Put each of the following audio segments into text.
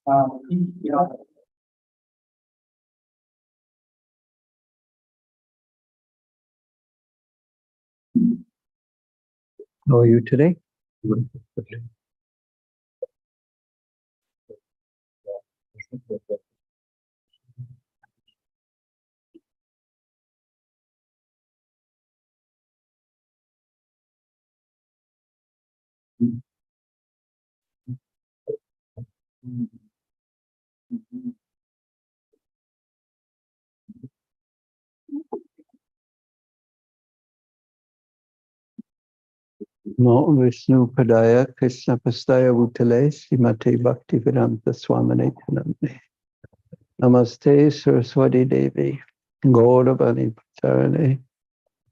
How are you today? Namo Vishnu Padaya Krishna Pastaya Bhutale Srimate Bhakti Vedanta Swamine Tanamne Namaste Saraswati Devi Gauravani Pacharane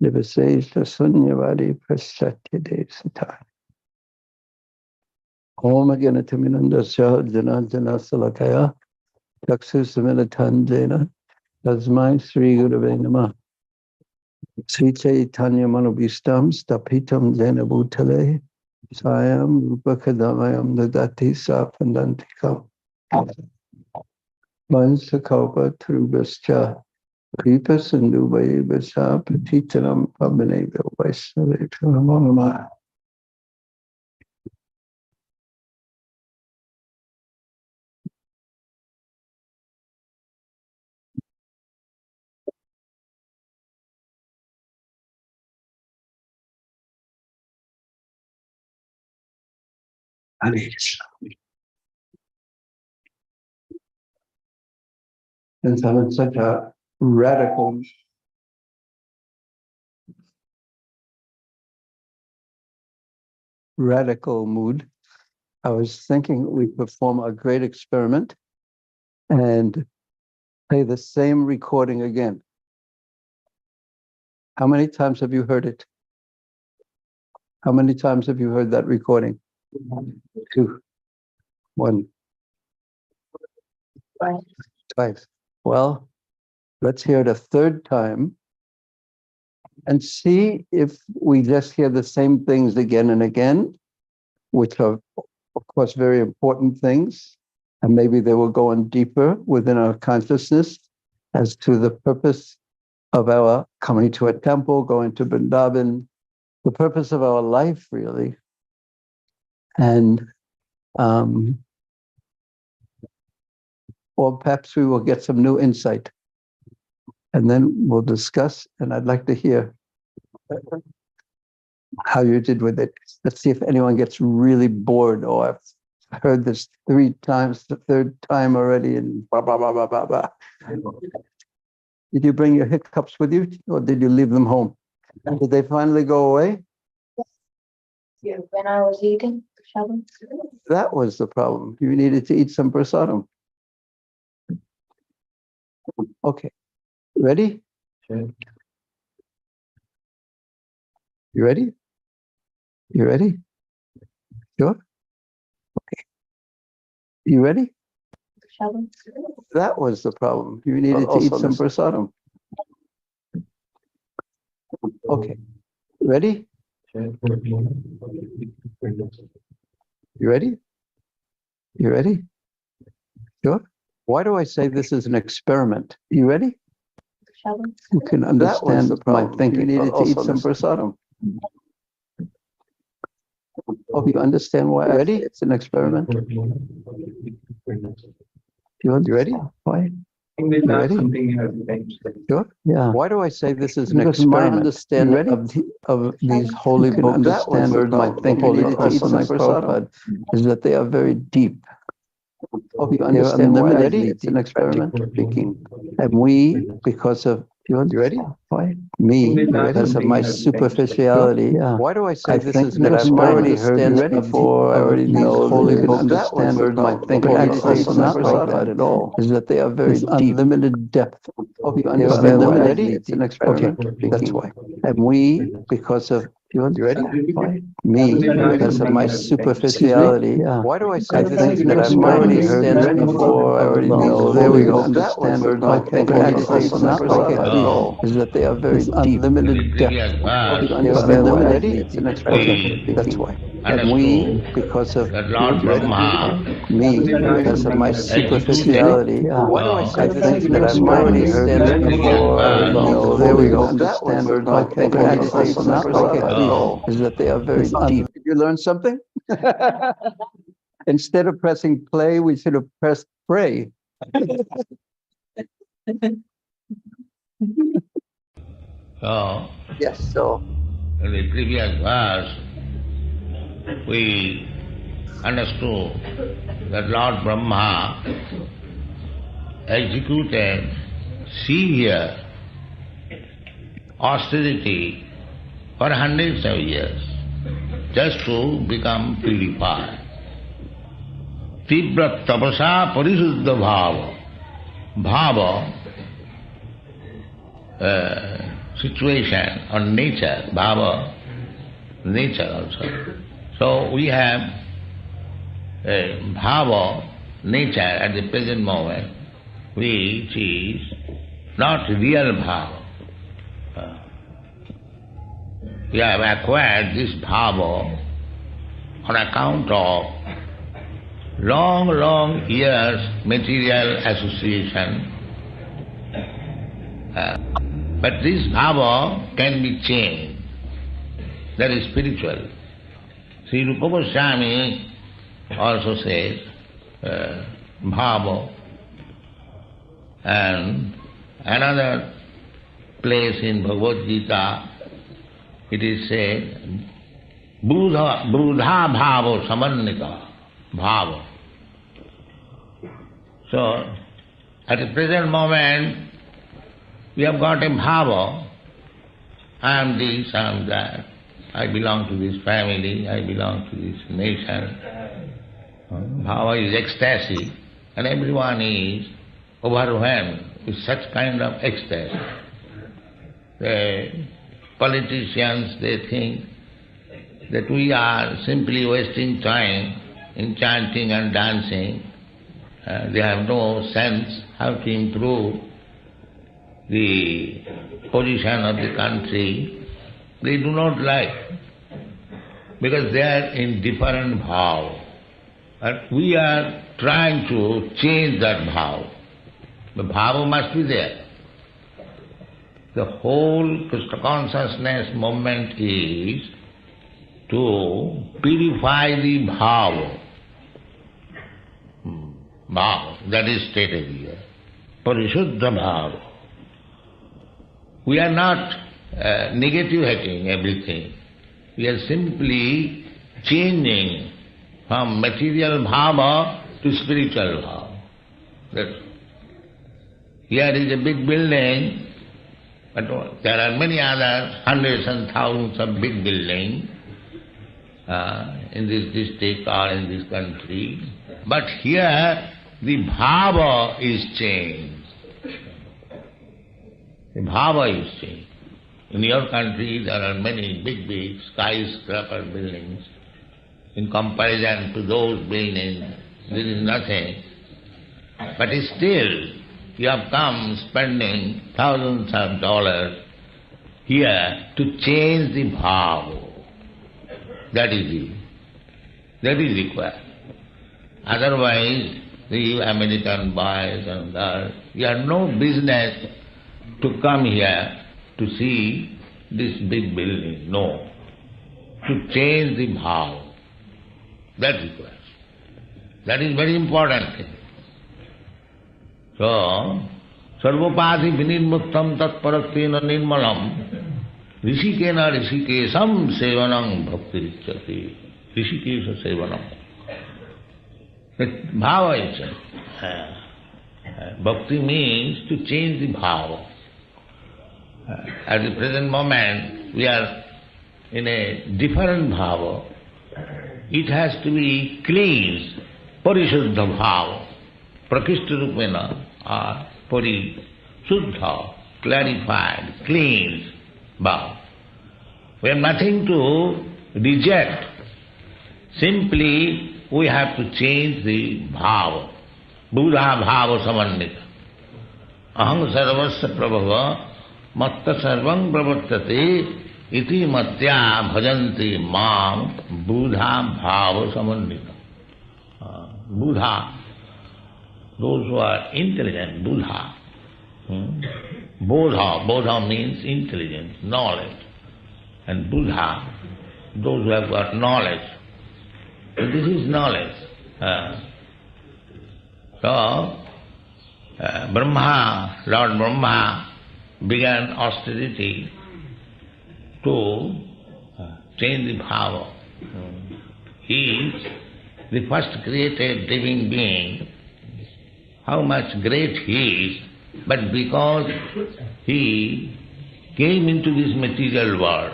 Nivasesha Sunyavadi Prasyatya Devsata Om Aganataminandasya Janajana Salakaya Taksusamilitanjena Tasmai Sri Gurave Namah Sri Chaitanya Manobhistam Stapitam Jena Bhutale Sayam Rupakadamayam Dadati Sapandantikam Mansakopa Trubhascha Kripa Sindhuvaye Vasa Patitanam Pavaneva Vaisnave Pranamama. Since I'm in such a radical mood, I was thinking we perform a great experiment and play the same recording again. How many times have you heard it? How many times have you heard that recording? 2, 1. Twice. Well, let's hear it a third time and see if we just hear the same things again and again, which are, of course, very important things. And maybe they will go on deeper within our consciousness as to the purpose of our coming to a temple, going to Vrindavan, the purpose of our life, really. And or perhaps we will get some new insight. And then we'll discuss, and I'd like to hear how you did with it. Let's see if anyone gets really bored. Oh, I've heard this 3 times, the 3rd time already, and blah, blah, blah, blah, blah, blah. Did you bring your hiccups with you, or did you leave them home? Did they finally go away? Yeah, when I was eating, That was the problem. You needed to eat some prasadam. Okay. Ready? You ready? You ready? Sure? Okay. You ready? That was the problem. You needed to eat some prasadam. Okay. Ready? You ready? You ready? Sure? Why do I say this is an experiment? You ready? You can understand my thinking. You needed to eat some prasadam. Okay, you understand why? Ready? It's an experiment. You ready? Why? You ready? Sure? Yeah. Why do I say this is an experiment? My understanding of these holy books and my thinking is that they are very deep. Okay, you understand why? Ready? It's an experiment. Speaking. And we, because of you ready? Why? Me, because of my superficiality. Yeah. Why do I say this is an experiment? I've already heard this before. I already know holy books. That was my thinking. It's not like that at all. Is that they are very deep. Unlimited depth. Okay, you understand why? Ready? It's an experiment. Okay, that's why. And we, because of You ready? Me, because of my superficiality. Why do I say this is that I've already heard it before? I already know. There we go. Understand what my thinking agitates not like at all. Is that they are very unlimited depth. Unlimited. It's an expression. That's why. And we, because of me, because of my superficiality. Why do I say this is that I've already heard it before? I already know. There we go. Understand what my thinking agitates not like at all. Is that they are very deep. Did you learn something? Instead of pressing play, we should have pressed pray. So, Yes, so in the previous verse, we understood that Lord Brahma executed severe austerity for hundreds of years just to become purified. Tibra tapasa parisuddha bhava. Bhava, situation or nature, bhava, nature also. So we have a bhava, nature at the present moment, which is not real bhava. We have acquired this bhava on account of long years material association. But this bhava can be changed. That is spiritual. Sri Rupa Goswami also says bhava, and another place in Bhagavad Gita it is said Buddha bhava samannika bhava. So at the present moment we have got a bhava, I am this, I am that, I belong to this family, I belong to this nation. Bhava is ecstasy, and everyone is overwhelmed with such kind of ecstasy. The politicians, they think that we are simply wasting time in chanting and dancing. They have no sense how to improve the position of the country. They do not like, because they are in different bhav. But we are trying to change that bhav. The bhava must be there. The whole Krishna consciousness movement is to purify the bhava. Bhava, that is stated here. Parisuddha bhava. We are not negative-hating everything. We are simply changing from material bhava to spiritual bhava. That's here is a big building, but there are many other hundreds and thousands of big buildings in this district or in this country. But here the bhava is changed. The bhava is changed. In your country there are many big skyscraper buildings. In comparison to those buildings, there is nothing. But still, you have come spending thousands of dollars here to change the bhava. That is required. Otherwise, the American boys and girls, you have no business to come here to see this big building. No. To change the bhava. That requires. That is very important thing. So, sarvopati vinirmuttam tat paraktena nirmalam rishikena rishikesam sevanam bhakti richati. Rishikesha sevanam. The bhava is changed. Bhakti means to change the bhava. At the present moment, we are in a different bhava. It has to be cleansed, parisuddha bhava, prakishta rupena, or parisuddha, clarified, cleansed bhava. We have nothing to reject. Simply we have to change the bhava. Buddha bhava samannita. Aham sarvasya prabhava matta sarvam pravartate iti matya bhajanti mam Buddha bhava samannita. Buddha, those who are intelligent, Buddha. Bodha means intelligence, knowledge. And Buddha, those who have got knowledge. So this is knowledge. Brahma, Lord Brahma began austerity to change the bhava. He is the first created living being. How much great he is, but because he came into this material world,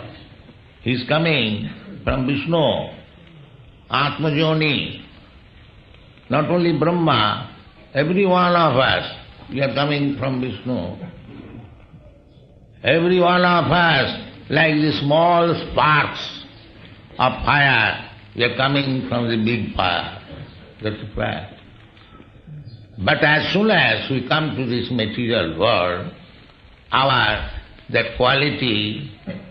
he is coming from Vishnu, Atmajoni. Not only Brahma, every one of us, we are coming from Vishnu. Every one of us, like the small sparks of fire, we are coming from the big fire. That's the fact. But as soon as we come to this material world, our that quality,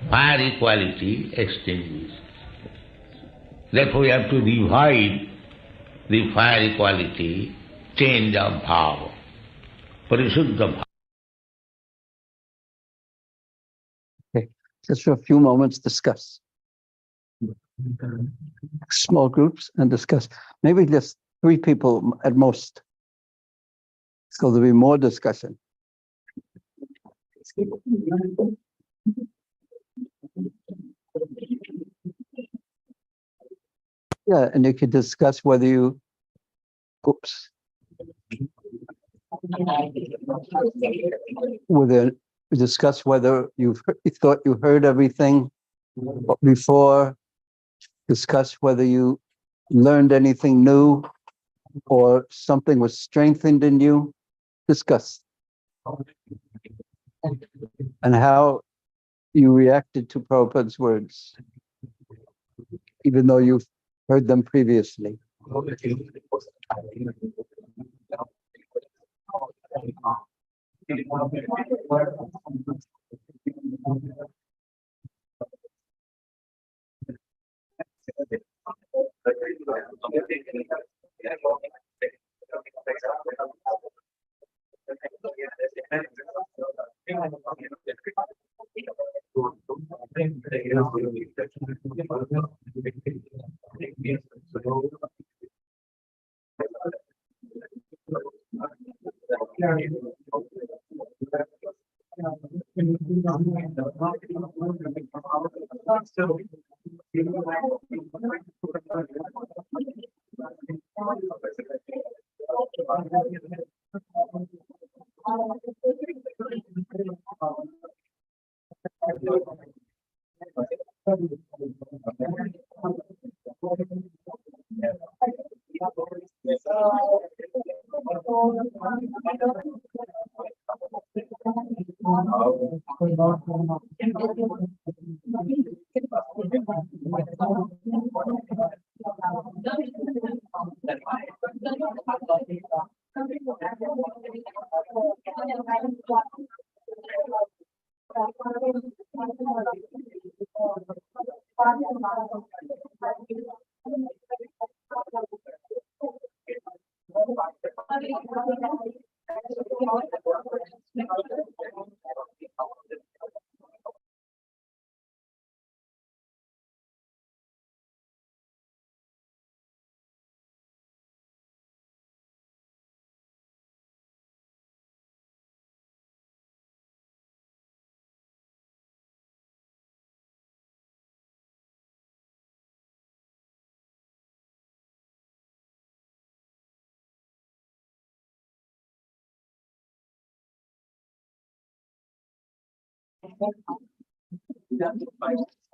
fiery quality, extinguishes. Therefore we have to revive the fiery quality, change of bhava, parisuddha bhava. Okay, just for a few moments, discuss. Small groups and discuss. Maybe just 3 people at most. So there'll be more discussion. Yeah, and you could discuss whether you, discuss whether you thought you heard everything before, discuss whether you learned anything new or something was strengthened in you. Discuss. And how you reacted to Prabhupada's words, even though you've heard them previously.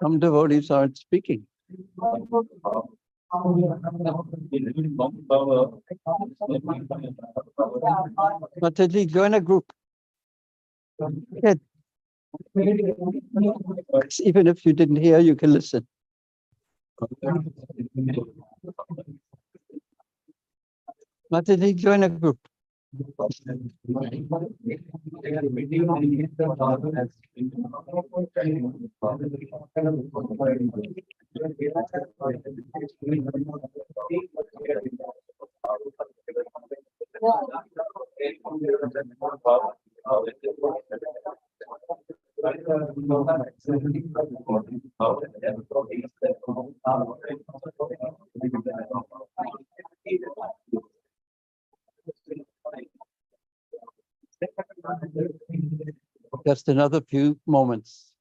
Some devotees aren't speaking. Mataji, join a group. Even if you didn't hear, you can listen. Mataji, join a group. Just another few moments.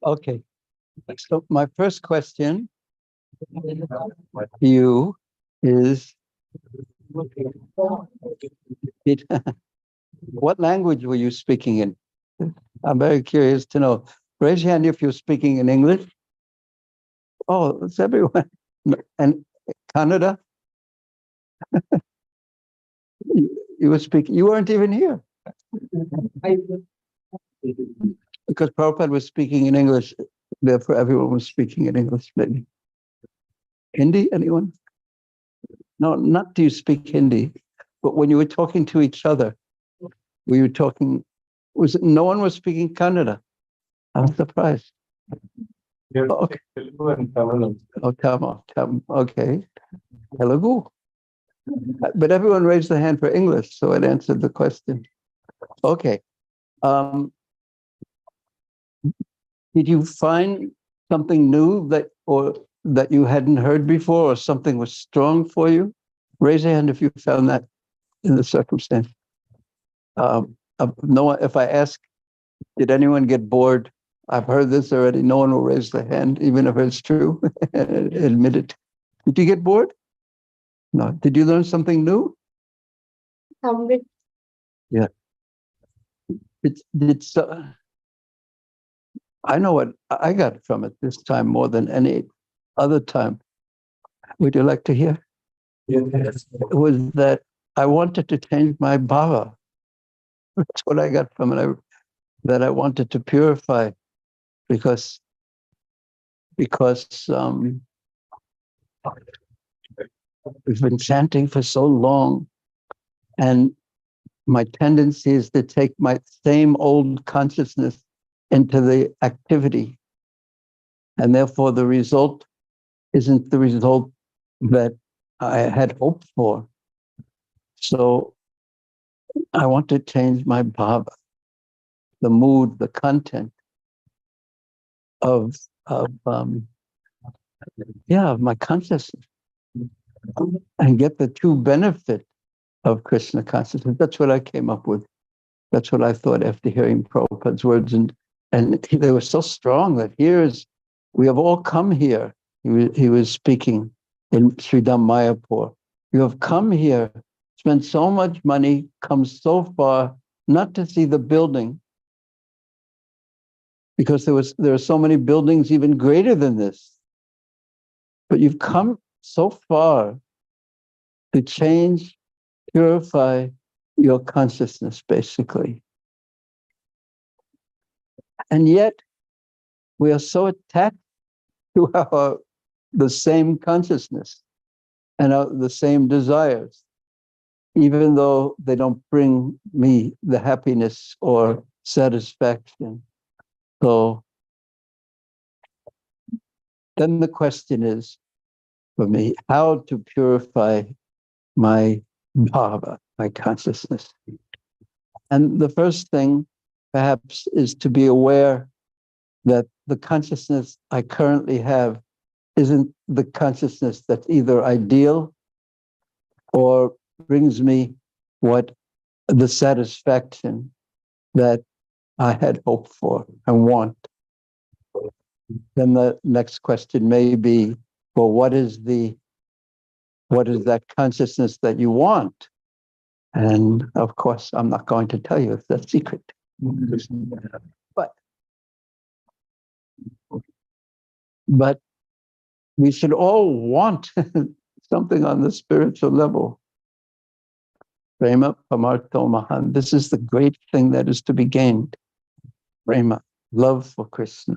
Okay. So my first question to you is, what language were you speaking in? I'm very curious to know. Raise your hand if you're speaking in English. Oh, it's everyone. And Canada? You were speaking, you weren't even here. Because Prabhupada was speaking in English, therefore everyone was speaking in English, maybe. Hindi, anyone? No, not do you speak Hindi, but when you were talking to each other, were you talking, was it, no one was speaking Kannada? I'm surprised. Okay. Oh, Tamil, okay. Telugu. But everyone raised their hand for English, so it answered the question. Okay. Did you find something new that you hadn't heard before, or something was strong for you? Raise your hand if you found that in the circumstance. No one, if I ask, did anyone get bored? I've heard this already. No one will raise their hand, even if it's true. Admit it. Did you get bored? No. Did you learn something new? Yeah. I know what I got from it this time more than any other time. Would you like to hear? Yes. It was that I wanted to change my bhava. That's what I got from it. That I wanted to purify, because we've been chanting for so long, and my tendency is to take my same old consciousness into the activity, and therefore the result isn't the result that I had hoped for. So I want to change my bhava, the mood, the content of my consciousness, and get the true benefit of Krishna consciousness. That's what I came up with. That's what I thought after hearing Prabhupada's words, and they were so strong that we have all come here. He was speaking in Sridham Mayapur. You have come here, spent so much money, come so far, not to see the building, because there are so many buildings even greater than this. But you've come so far to change, purify your consciousness, basically. And yet, we are so attached to the same consciousness and the same desires, even though they don't bring me the happiness or satisfaction. So then the question is, for me, how to purify my bhava, my consciousness. And the first thing, perhaps, is to be aware that the consciousness I currently have isn't the consciousness that's either ideal or brings me the satisfaction that I had hoped for and want. then the next question may be, well, what is that consciousness that you want? And of course, I'm not going to tell you, it's a secret. But we should all want something on the spiritual level. Prema Pamartho Mahan. This is the great thing that is to be gained. Prema, love for Krishna.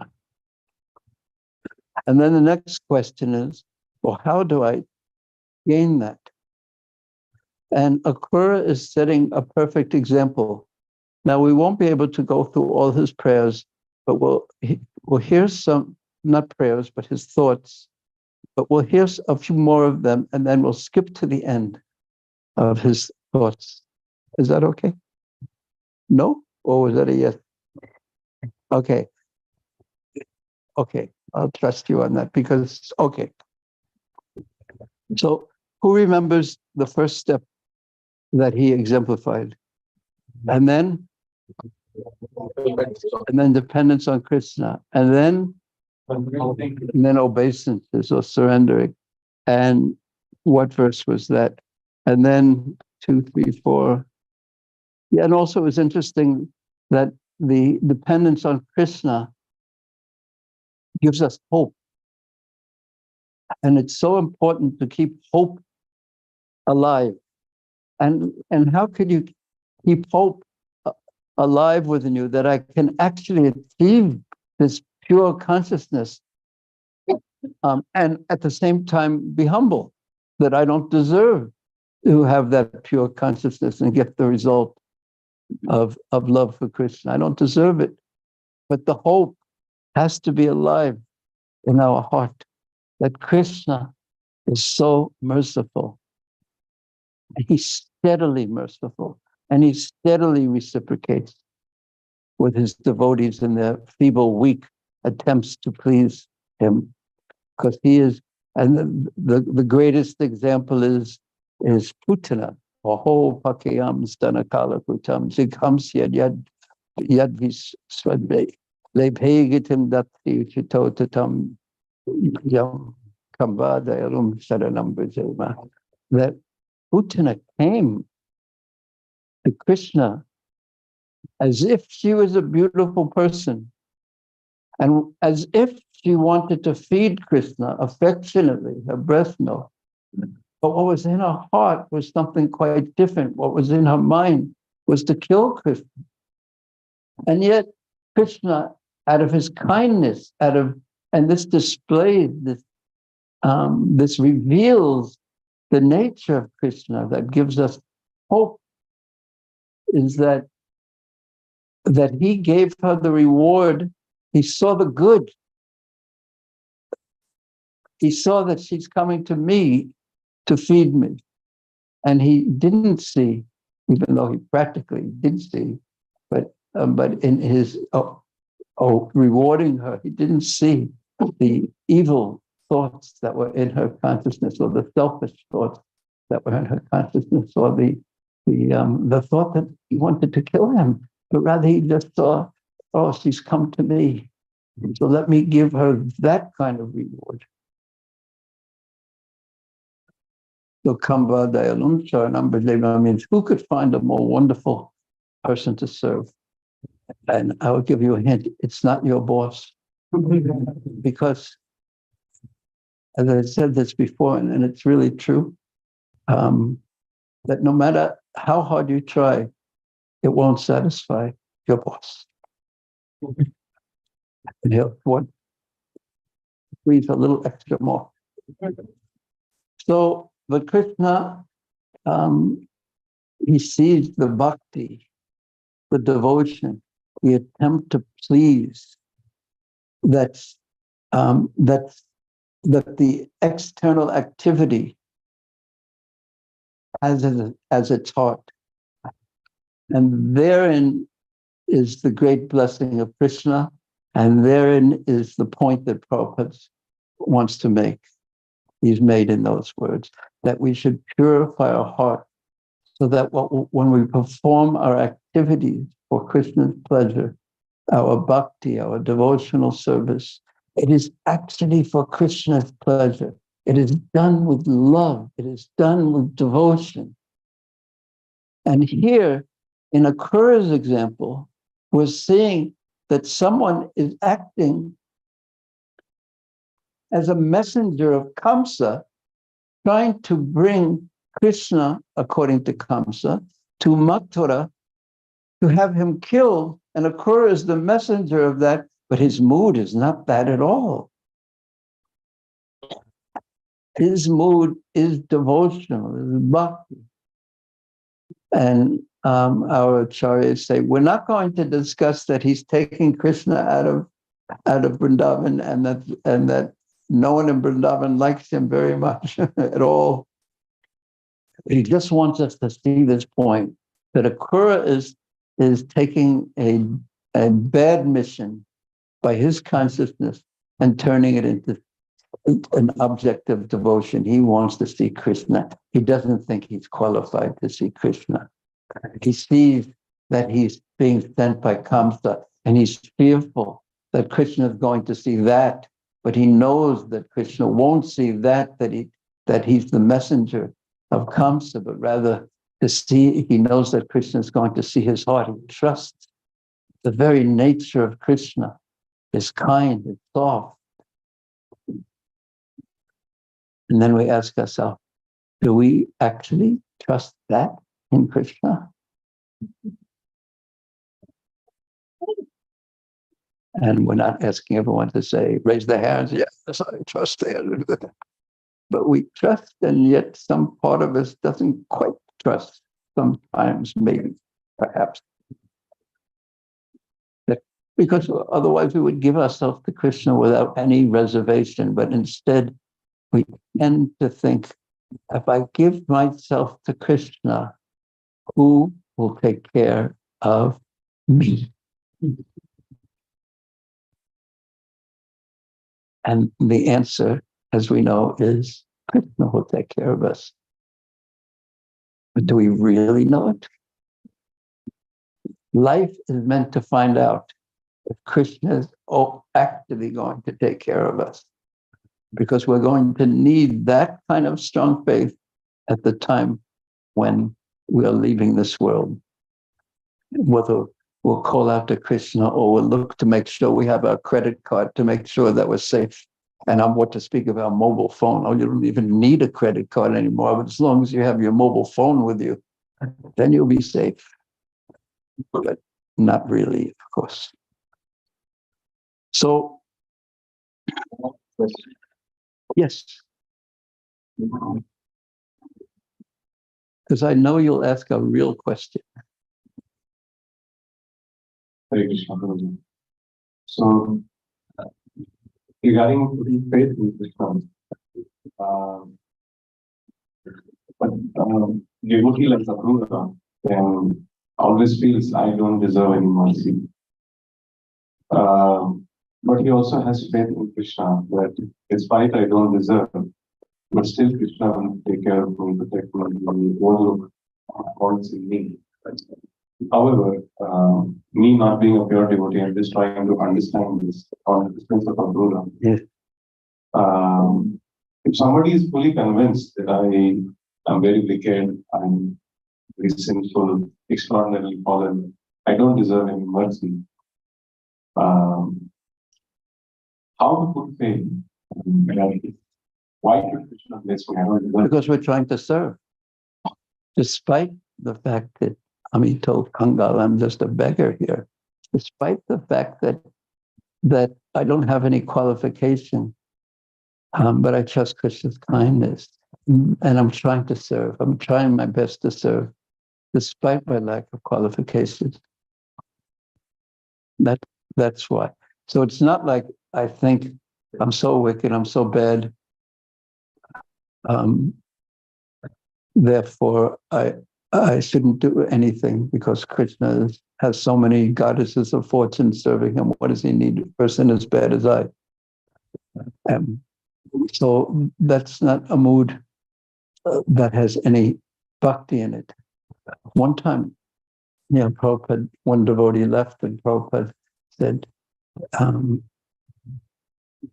And then the next question is, well, how do I gain that? And Akrura is setting a perfect example. Now, we won't be able to go through all his prayers, but we'll hear some, not prayers, but his thoughts. But we'll hear a few more of them, and then we'll skip to the end of his thoughts. Is that okay? No? Or was that a yes? Okay. Okay, I'll trust you on that because, okay. So who remembers the first step that he exemplified? And then dependence on Krishna. And then obeisances or surrendering. And what verse was that? And then 2, 3, 4. Yeah, and also it was interesting that the dependence on Krishna gives us hope. And it's so important to keep hope alive. And how could you keep hope alive within you that I can actually achieve this pure consciousness and at the same time be humble, that I don't deserve to have that pure consciousness and get the result of love for Krishna. I don't deserve it. But the hope has to be alive in our heart that Krishna is so merciful. And he's steadily merciful. And he steadily reciprocates with his devotees in their feeble, weak attempts to please him. Because he is, and the greatest example is Putana. Oho pakayam stanakala putam zighamsya yadvis swadve lebhegitim dati uchitotatam yam kambadayarum saranam bhajema. That Putana came to Krishna as if she was a beautiful person and as if she wanted to feed Krishna affectionately, her breast milk. But what was in her heart was something quite different. What was in her mind was to kill Krishna. And yet Krishna, out of his kindness, and this displays, this reveals the nature of Krishna that gives us hope, is that he gave her the reward. He saw the good. He saw that she's coming to me to feed me. And he didn't see, even though he practically did see, but in his rewarding her, he didn't see the evil thoughts that were in her consciousness, or the selfish thoughts that were in her consciousness, or the thought that he wanted to kill him, but rather he just saw, oh, she's come to me, so let me give her that kind of reward. So Kamba Dayalum Charanam Bhajema means who could find a more wonderful person to serve? And I will give you a hint, it's not your boss. Because, as I said this before, and it's really true, that no matter how hard you try, it won't satisfy your boss. And he'll want squeeze a little extra more. So, but Krishna, he sees the bhakti, the devotion, the attempt to please, that the external activity as its heart. And therein is the great blessing of Krishna, and therein is the point that Prabhupada wants to make. He's made in those words, that we should purify our heart so that when we perform our activities for Krishna's pleasure, our bhakti, our devotional service, It is actually for Krishna's pleasure. It is done with love. It is done with devotion. And here, in Akrura's example, we're seeing that someone is acting as a messenger of Kamsa, trying to bring Krishna, according to Kamsa, to Mathura, to have him killed. And Akrura is the messenger of that, but his mood is not that at all. His mood is devotional, is bhakti. And our acharyas say, we're not going to discuss that he's taking Krishna out of Vrindavan, and that no one in Vrindavan likes him very much at all. He just wants us to see this point, that Akrura is taking a bad mission by his consciousness and turning it into an object of devotion. He wants to see Krishna. He doesn't think he's qualified to see Krishna. He sees that he's being sent by Kamsa, and he's fearful that Krishna is going to see that, but he knows that Krishna won't see that he's the messenger of Kamsa, but rather to see, he knows that Krishna is going to see his heart. He trusts the very nature of Krishna is kind and soft. And then we ask ourselves, do we actually trust that in Krishna? And we're not asking everyone to say, raise their hands, yes, I trust that. But we trust, and yet some part of us doesn't quite trust. Sometimes, maybe, perhaps. Because otherwise we would give ourselves to Krishna without any reservation. But instead, we tend to think, if I give myself to Krishna, who will take care of me? And the answer, as we know, is Krishna will take care of us. But do we really know it? Life is meant to find out if Krishna is actively going to take care of us, because we're going to need that kind of strong faith at the time when we are leaving this world. Whether we'll call out to Krishna or we'll look to make sure we have our credit card to make sure that we're safe. And I'm what to speak of our mobile phone. Oh, you don't even need a credit card anymore, but as long as you have your mobile phone with you, then you'll be safe. But not really, of course. So, yes. Because I know you'll ask a real question. Hare Krishna, Prabhuji. So, regarding the faith in Krishna, but devotee like Akrura then always feels I don't deserve any mercy. But he also has faith in Krishna that despite I don't deserve, but still Krishna will take care of me, protect me, overlook faults in me. However, me not being a pure devotee, I'm just trying to understand this on the distance of Akrura. Yes. If somebody is fully convinced that I am very wicked, I'm very sinful, extraordinarily fallen, I don't deserve any mercy. How to put faith in reality? Why should Krishna bless me? I don't deserve. Because we're trying to serve. Despite the fact that Ami told Kangal, I'm just a beggar here. Despite the fact that I don't have any qualification, but I trust Krishna's kindness, and I'm trying to serve. I'm trying my best to serve, despite my lack of qualifications. That's why. So it's not like I think I'm so wicked, I'm so bad. Therefore, I shouldn't do anything because Krishna has so many goddesses of fortune serving him. What does he need? A person as bad as I. So that's not a mood that has any bhakti in it. One time, Prabhupada, one devotee left, and Prabhupada said,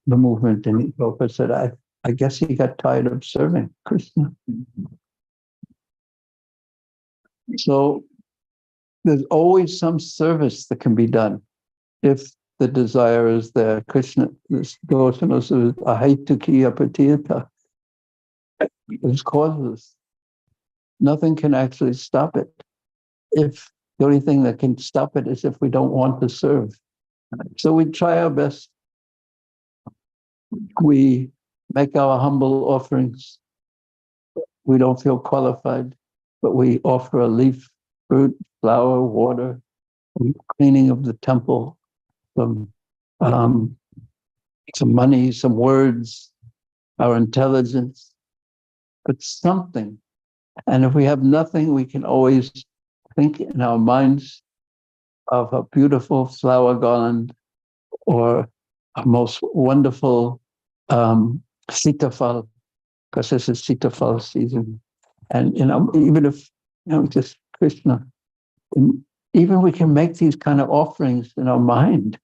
the movement in Ethiopia said, I guess he got tired of serving Krishna. So there's always some service that can be done if the desire is there. Krishna, this Goswami says, ahaitukiya patiyata. There's causes. Nothing can actually stop it. If the only thing that can stop it is if we don't want to serve. So we try our best. We make our humble offerings. We don't feel qualified, but we offer a leaf, fruit, flower, water, cleaning of the temple, some money, some words, our intelligence, but something. And if we have nothing, we can always think in our minds of a beautiful flower garland or a most wonderful sitafal, because this is sitafal season. And, even if, just Krishna, even we can make these kind of offerings in our mind.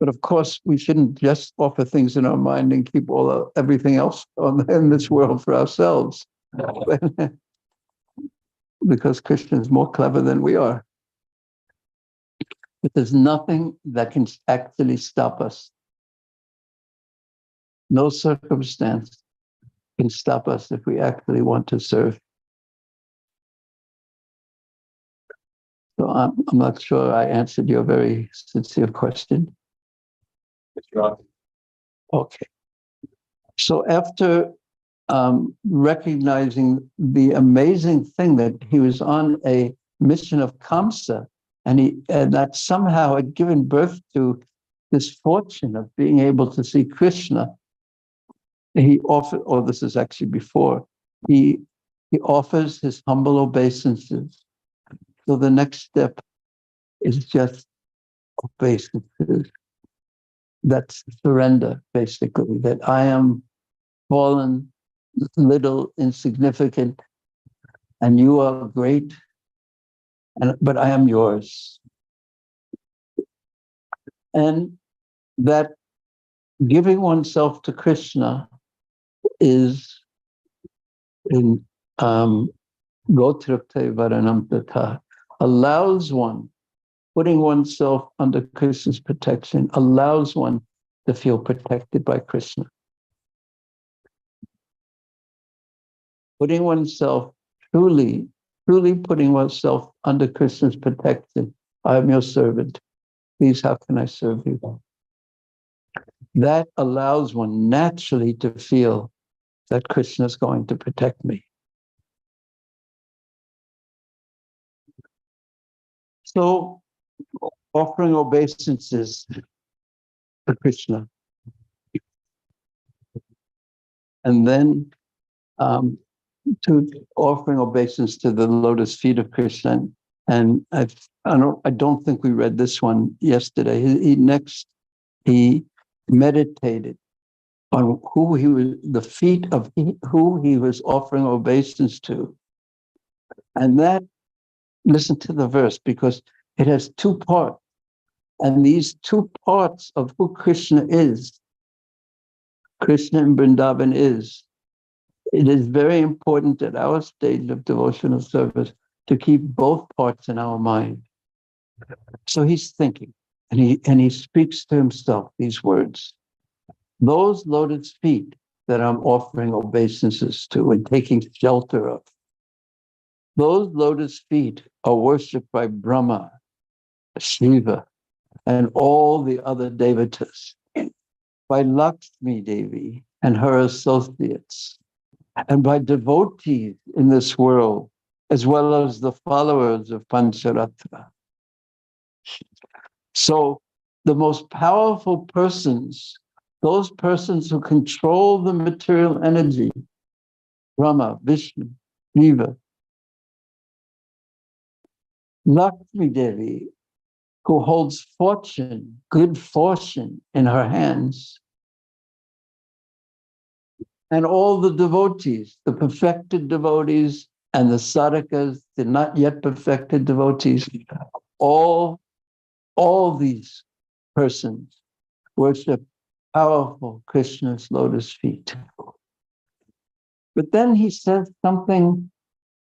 But of course, we shouldn't just offer things in our mind and keep everything else in this world for ourselves. Because Krishna is more clever than we are. But there's nothing that can actually stop us. No circumstance can stop us if we actually want to serve. So I'm not sure I answered your very sincere question. Okay. So after recognizing the amazing thing that he was on a mission of Kamsa, and that somehow had given birth to this fortune of being able to see Krishna, he offered, or this is actually before, he offers his humble obeisances. So the next step is just obeisances. That's surrender, basically, that I am fallen, little, insignificant, and you are great, but I am yours. And that giving oneself to Krishna is in Gotrapte Varanam Tata, allows one, putting oneself under Krishna's protection, allows one to feel protected by Krishna. Putting oneself, truly putting oneself under Krishna's protection. I am your servant. Please, how can I serve you? That allows one naturally to feel that Krishna is going to protect me. So, offering obeisances to Krishna. And then to offering obeisance to the lotus feet of Krishna. And I don't think we read this one yesterday. He meditated on who he was, the feet of who he was offering obeisance to. And that, listen to the verse, because it has two parts. And these two parts of who Krishna is, Krishna in Vrindavan is, it is very important at our stage of devotional service to keep both parts in our mind. So he's thinking, and he speaks to himself these words. Those lotus feet that I'm offering obeisances to and taking shelter of, those lotus feet are worshipped by Brahma, Shiva, and all the other devatas, by Lakshmi Devi and her associates, and by devotees in this world, as well as the followers of Pancharatra. So the most powerful persons, those persons who control the material energy, Brahma, Vishnu, Shiva, Lakshmi Devi, who holds fortune, good fortune in her hands, and all the devotees, the perfected devotees and the sadhakas, the not yet perfected devotees, all these persons worship powerful Krishna's lotus feet. But then he says something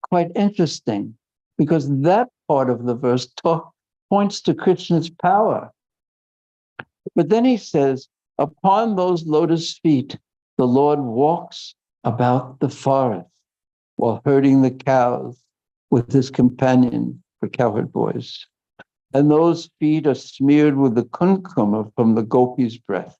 quite interesting, because that part of the verse points to Krishna's power. But then he says, upon those lotus feet, the Lord walks about the forest while herding the cows with his companion, the cowherd boys. And those feet are smeared with the kumkuma from the gopi's breath.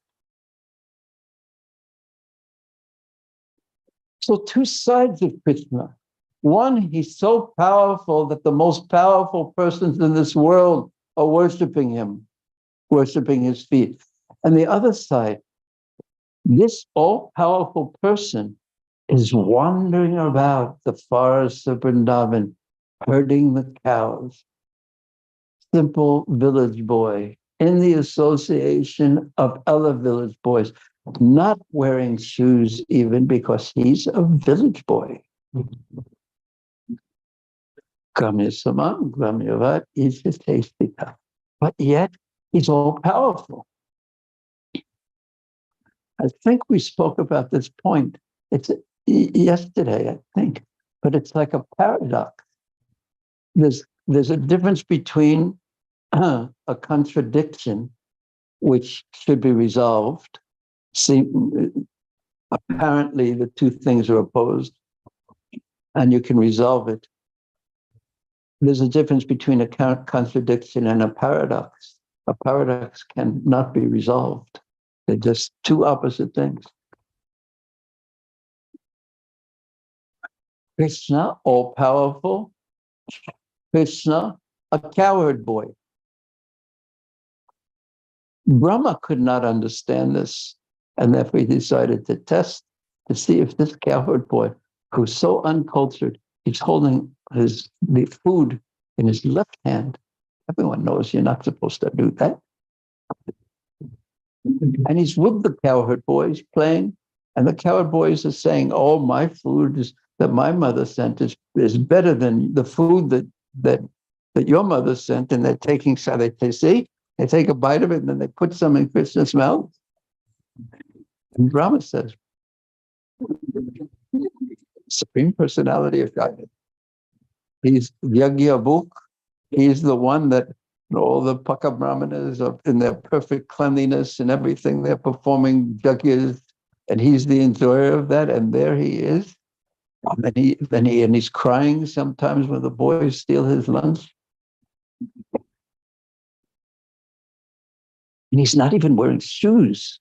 So two sides of Krishna. One, he's so powerful that the most powerful persons in this world are worshiping him, worshiping his feet. And the other side, this all-powerful person is wandering about the forests of Vrindavan, herding the cows. Simple village boy in the association of other village boys, not wearing shoes even because he's a village boy. But yet he's all powerful. I think we spoke about this point. It's yesterday, I think, but it's like a paradox. There's a difference between a contradiction which should be resolved. See, apparently the two things are opposed, and you can resolve it. There's a difference between a contradiction and a paradox. A paradox cannot be resolved. They're just two opposite things. Krishna, all-powerful. Krishna, a cowherd boy. Brahma could not understand this, and therefore he decided to test to see if this cowherd boy, who's so uncultured, he's holding the food in his left hand. Everyone knows you're not supposed to do that. And he's with the cowherd boys playing, and the cowherd boys are saying, "Oh, my food that my mother sent is better than the food that your mother sent." And they're taking, so they see, they take a bite of it, and then they put some in Krishna's mouth. And Brahma says, Supreme Personality of Godhead. He's Yagya Bhuk. He's the one that all the Paka Brahmanas are in their perfect cleanliness and everything. They're performing yagyas, and he's the enjoyer of that. And there he is. And he's crying sometimes when the boys steal his lunch. And he's not even wearing shoes.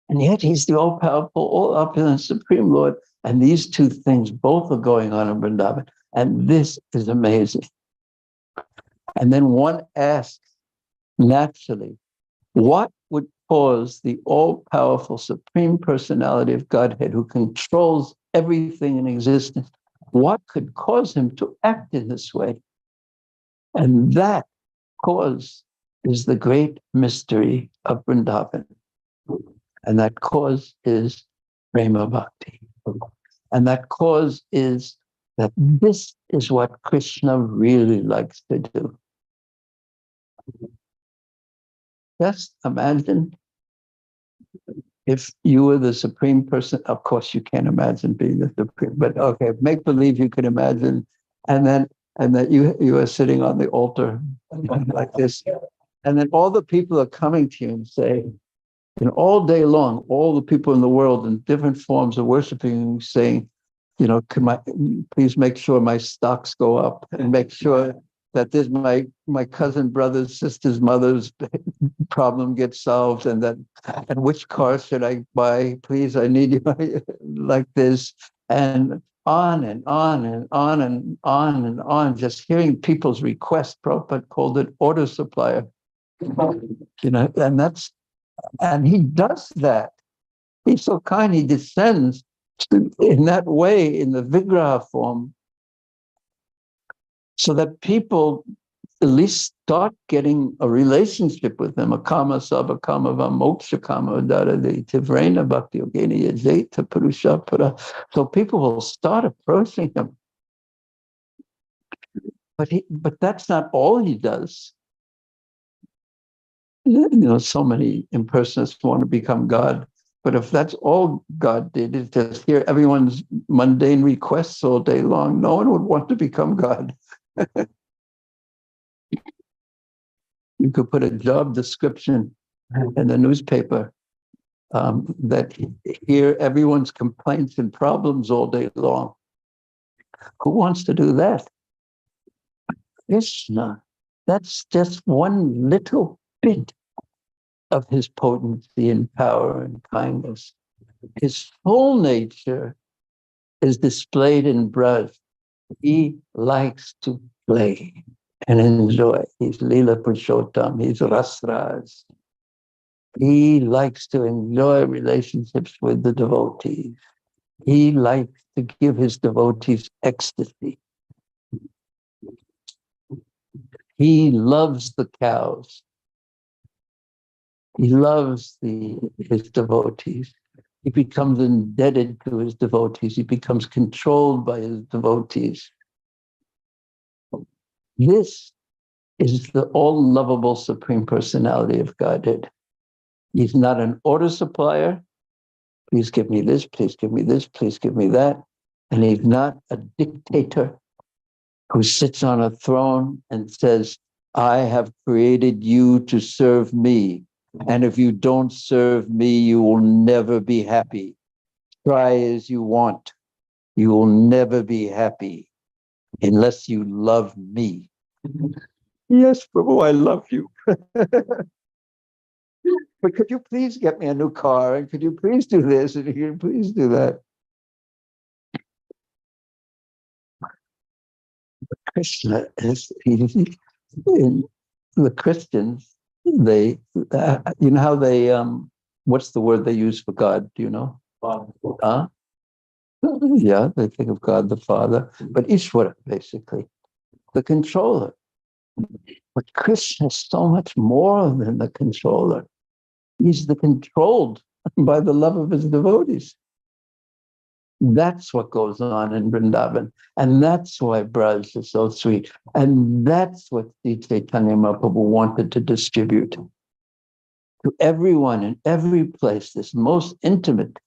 And yet he's the all-powerful, all-opulent Supreme Lord. And these two things both are going on in Vrindavan. And this is amazing. And then one asks, naturally, what would cause the all-powerful Supreme Personality of Godhead, who controls everything in existence, what could cause him to act in this way? And that cause is the great mystery of Vrindavan. And that cause is Prema Bhakti. And that cause is that this is what Krishna really likes to do. Just imagine if you were the Supreme Person. Of course, you can't imagine being the Supreme, but okay, make believe you can imagine, and that you are sitting on the altar like this, and then all the people are coming to you and saying, and all day long, all the people in the world in different forms are worshiping, saying, please make sure my stocks go up, and make sure that this my cousin, brother's, sister's, mother's problem gets solved, and which car should I buy? Please, I need you like this, and on and on and on and on and on. Just hearing people's requests. Prabhupada called it order supplier. And he does that. He's so kind. He descends in that way in the Vigraha form, so that people at least start getting a relationship with him. Akama sabha kama va moksha kama darade tivrena bhakti yogeni yajeta purusha para. So people will start approaching him. But that's not all he does. So many impersonalists want to become God. But if that's all God did, is just hear everyone's mundane requests all day long, no one would want to become God. You could put a job description in the newspaper that hear everyone's complaints and problems all day long. Who wants to do that? Krishna, that's just one little bit of his potency and power and kindness. His full nature is displayed in Braj. He likes to play and enjoy. He's Leela Purushottam, he's Rasraj. He likes to enjoy relationships with the devotees. He likes to give his devotees ecstasy. He loves the cows. He loves his devotees. He becomes indebted to his devotees. He becomes controlled by his devotees. This is the all-lovable Supreme Personality of Godhead. He's not an order supplier. Please give me this, please give me this, please give me that. And he's not a dictator who sits on a throne and says, I have created you to serve me. And if you don't serve me, you will never be happy. Try as you want. You will never be happy unless you love me. Yes, Prabhu, I love you. But could you please get me a new car? And could you please do this? And could you please do that? Krishna is, in the Christians, they, you know how they, what's the word they use for God? Do you know? Huh? Yeah, they think of God the Father, but Ishvara, basically, the controller. But Krishna is so much more than the controller. He's the controlled by the love of his devotees. That's what goes on in Vrindavan. And that's why Braj is so sweet. And that's what Sri Chaitanya Mahaprabhu wanted to distribute to everyone in every place, this most intimate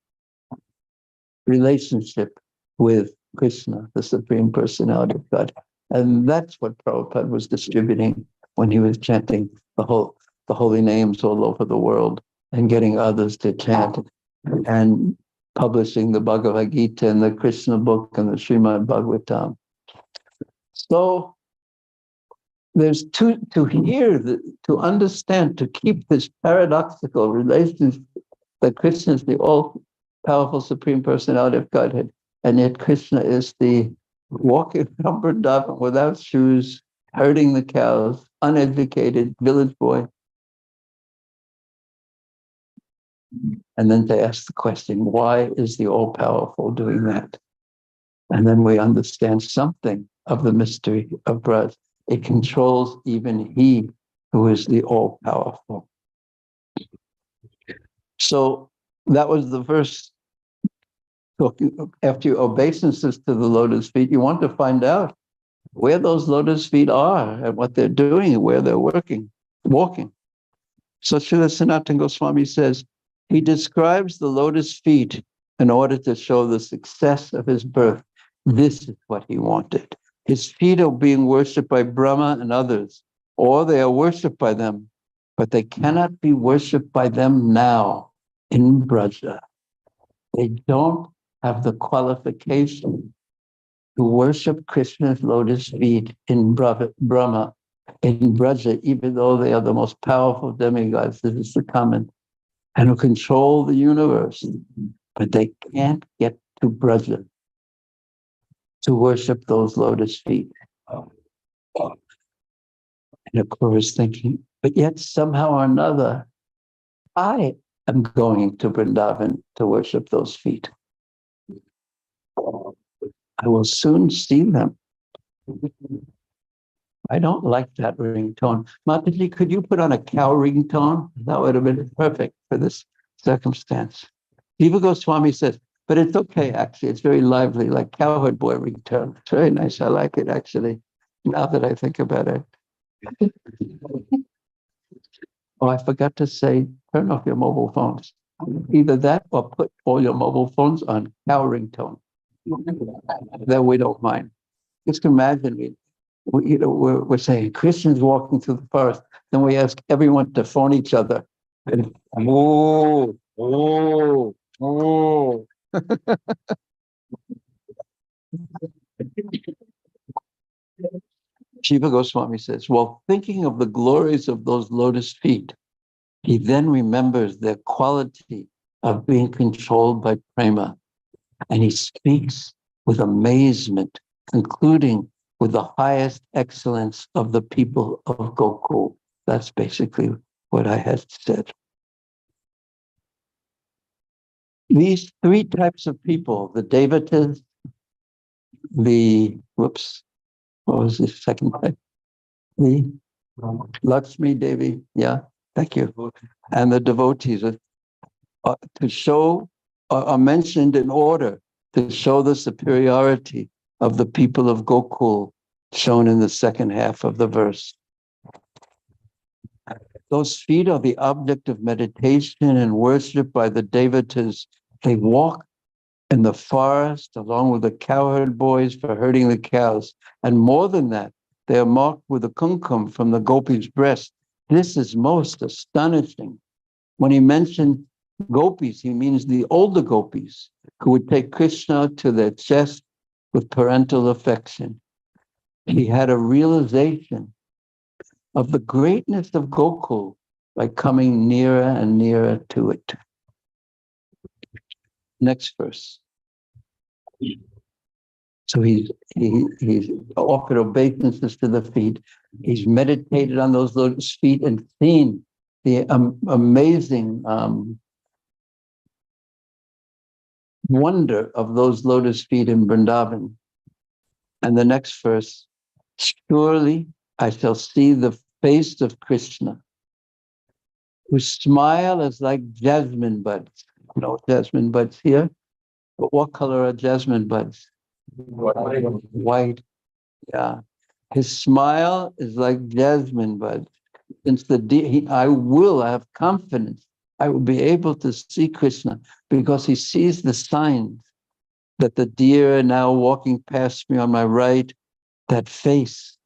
relationship with Krishna, the Supreme Personality of God. And that's what Prabhupada was distributing when he was chanting the holy names all over the world and getting others to chant and publishing the Bhagavad Gita and the Krishna book and the Srimad Bhagavatam. So there's to hear, to understand, to keep this paradoxical relationship that Krishna is the all-powerful Supreme Personality of Godhead, and yet Krishna is the walking around Vrindavan without shoes, herding the cows, uneducated village boy. And then they ask the question, why is the all-powerful doing that? And then we understand something of the mystery of Braj. It controls even he who is the all-powerful. So that was the verse. After you obeisances to the lotus feet, you want to find out where those lotus feet are and what they're doing and where they're walking. So Srila Sanatana Goswami says, he describes the lotus feet in order to show the success of his birth. This is what he wanted. His feet are being worshipped by Brahma and others, or they are worshipped by them, but they cannot be worshipped by them now in Braja. They don't have the qualification to worship Krishna's lotus feet in Brahma, in Braja, even though they are the most powerful demigods. This is the comment, and who control the universe, but they can't get to Braja to worship those lotus feet. And Akrura is thinking, but yet somehow or another, I am going to Vrindavan to worship those feet. I will soon see them. I don't like that ringtone. Mataji, could you put on a cow ringtone? That would have been perfect for this circumstance. Jiva Goswami says, but it's okay, actually. It's very lively, like cowherd boy ringtone. It's very nice. I like it, actually, now that I think about it. Oh, I forgot to say, turn off your mobile phones. Either that or put all your mobile phones on cow ringtone. Then we don't mind. Just imagine we're saying Christians walking through the forest. Then we ask everyone to phone each other. And, oh, oh, oh. Shiva Goswami says, while thinking of the glories of those lotus feet, he then remembers their quality of being controlled by prema. And he speaks with amazement, concluding with the highest excellence of the people of Gokul. That's basically what I had said. These three types of people, the Devatas, what was the second type? The Lakshmi Devi, yeah, thank you. And the devotees to show, are mentioned in order to show the superiority of the people of Gokul, shown in the second half of the verse. Those feet are the object of meditation and worship by the Devatas. They walk in the forest along with the cowherd boys for herding the cows. And more than that, they are marked with a kumkum from the gopi's breast. This is most astonishing. When he mentioned gopis, he means the older gopis who would take Krishna to their chest with parental affection. He had a realization of the greatness of Gokul by coming nearer and nearer to it. Next verse. So he's offered obeisances to the feet. He's meditated on those lotus feet and seen the amazing wonder of those lotus feet in Vrindavan. And the next verse, surely I shall see the face of Krishna, whose smile is like jasmine buds. No jasmine buds here, but what color are jasmine buds? White. Yeah. His smile is like jasmine buds. Since I will have confidence, I will be able to see Krishna because he sees the signs that the deer are now walking past me on my right, that face,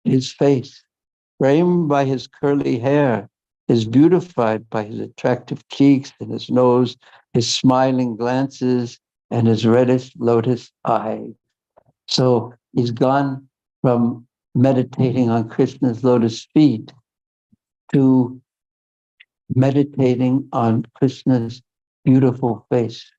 his face, framed by his curly hair, is beautified by his attractive cheeks and his nose, his smiling glances, and his reddish lotus eyes. So he's gone from meditating on Krishna's lotus feet to meditating on Krishna's beautiful face.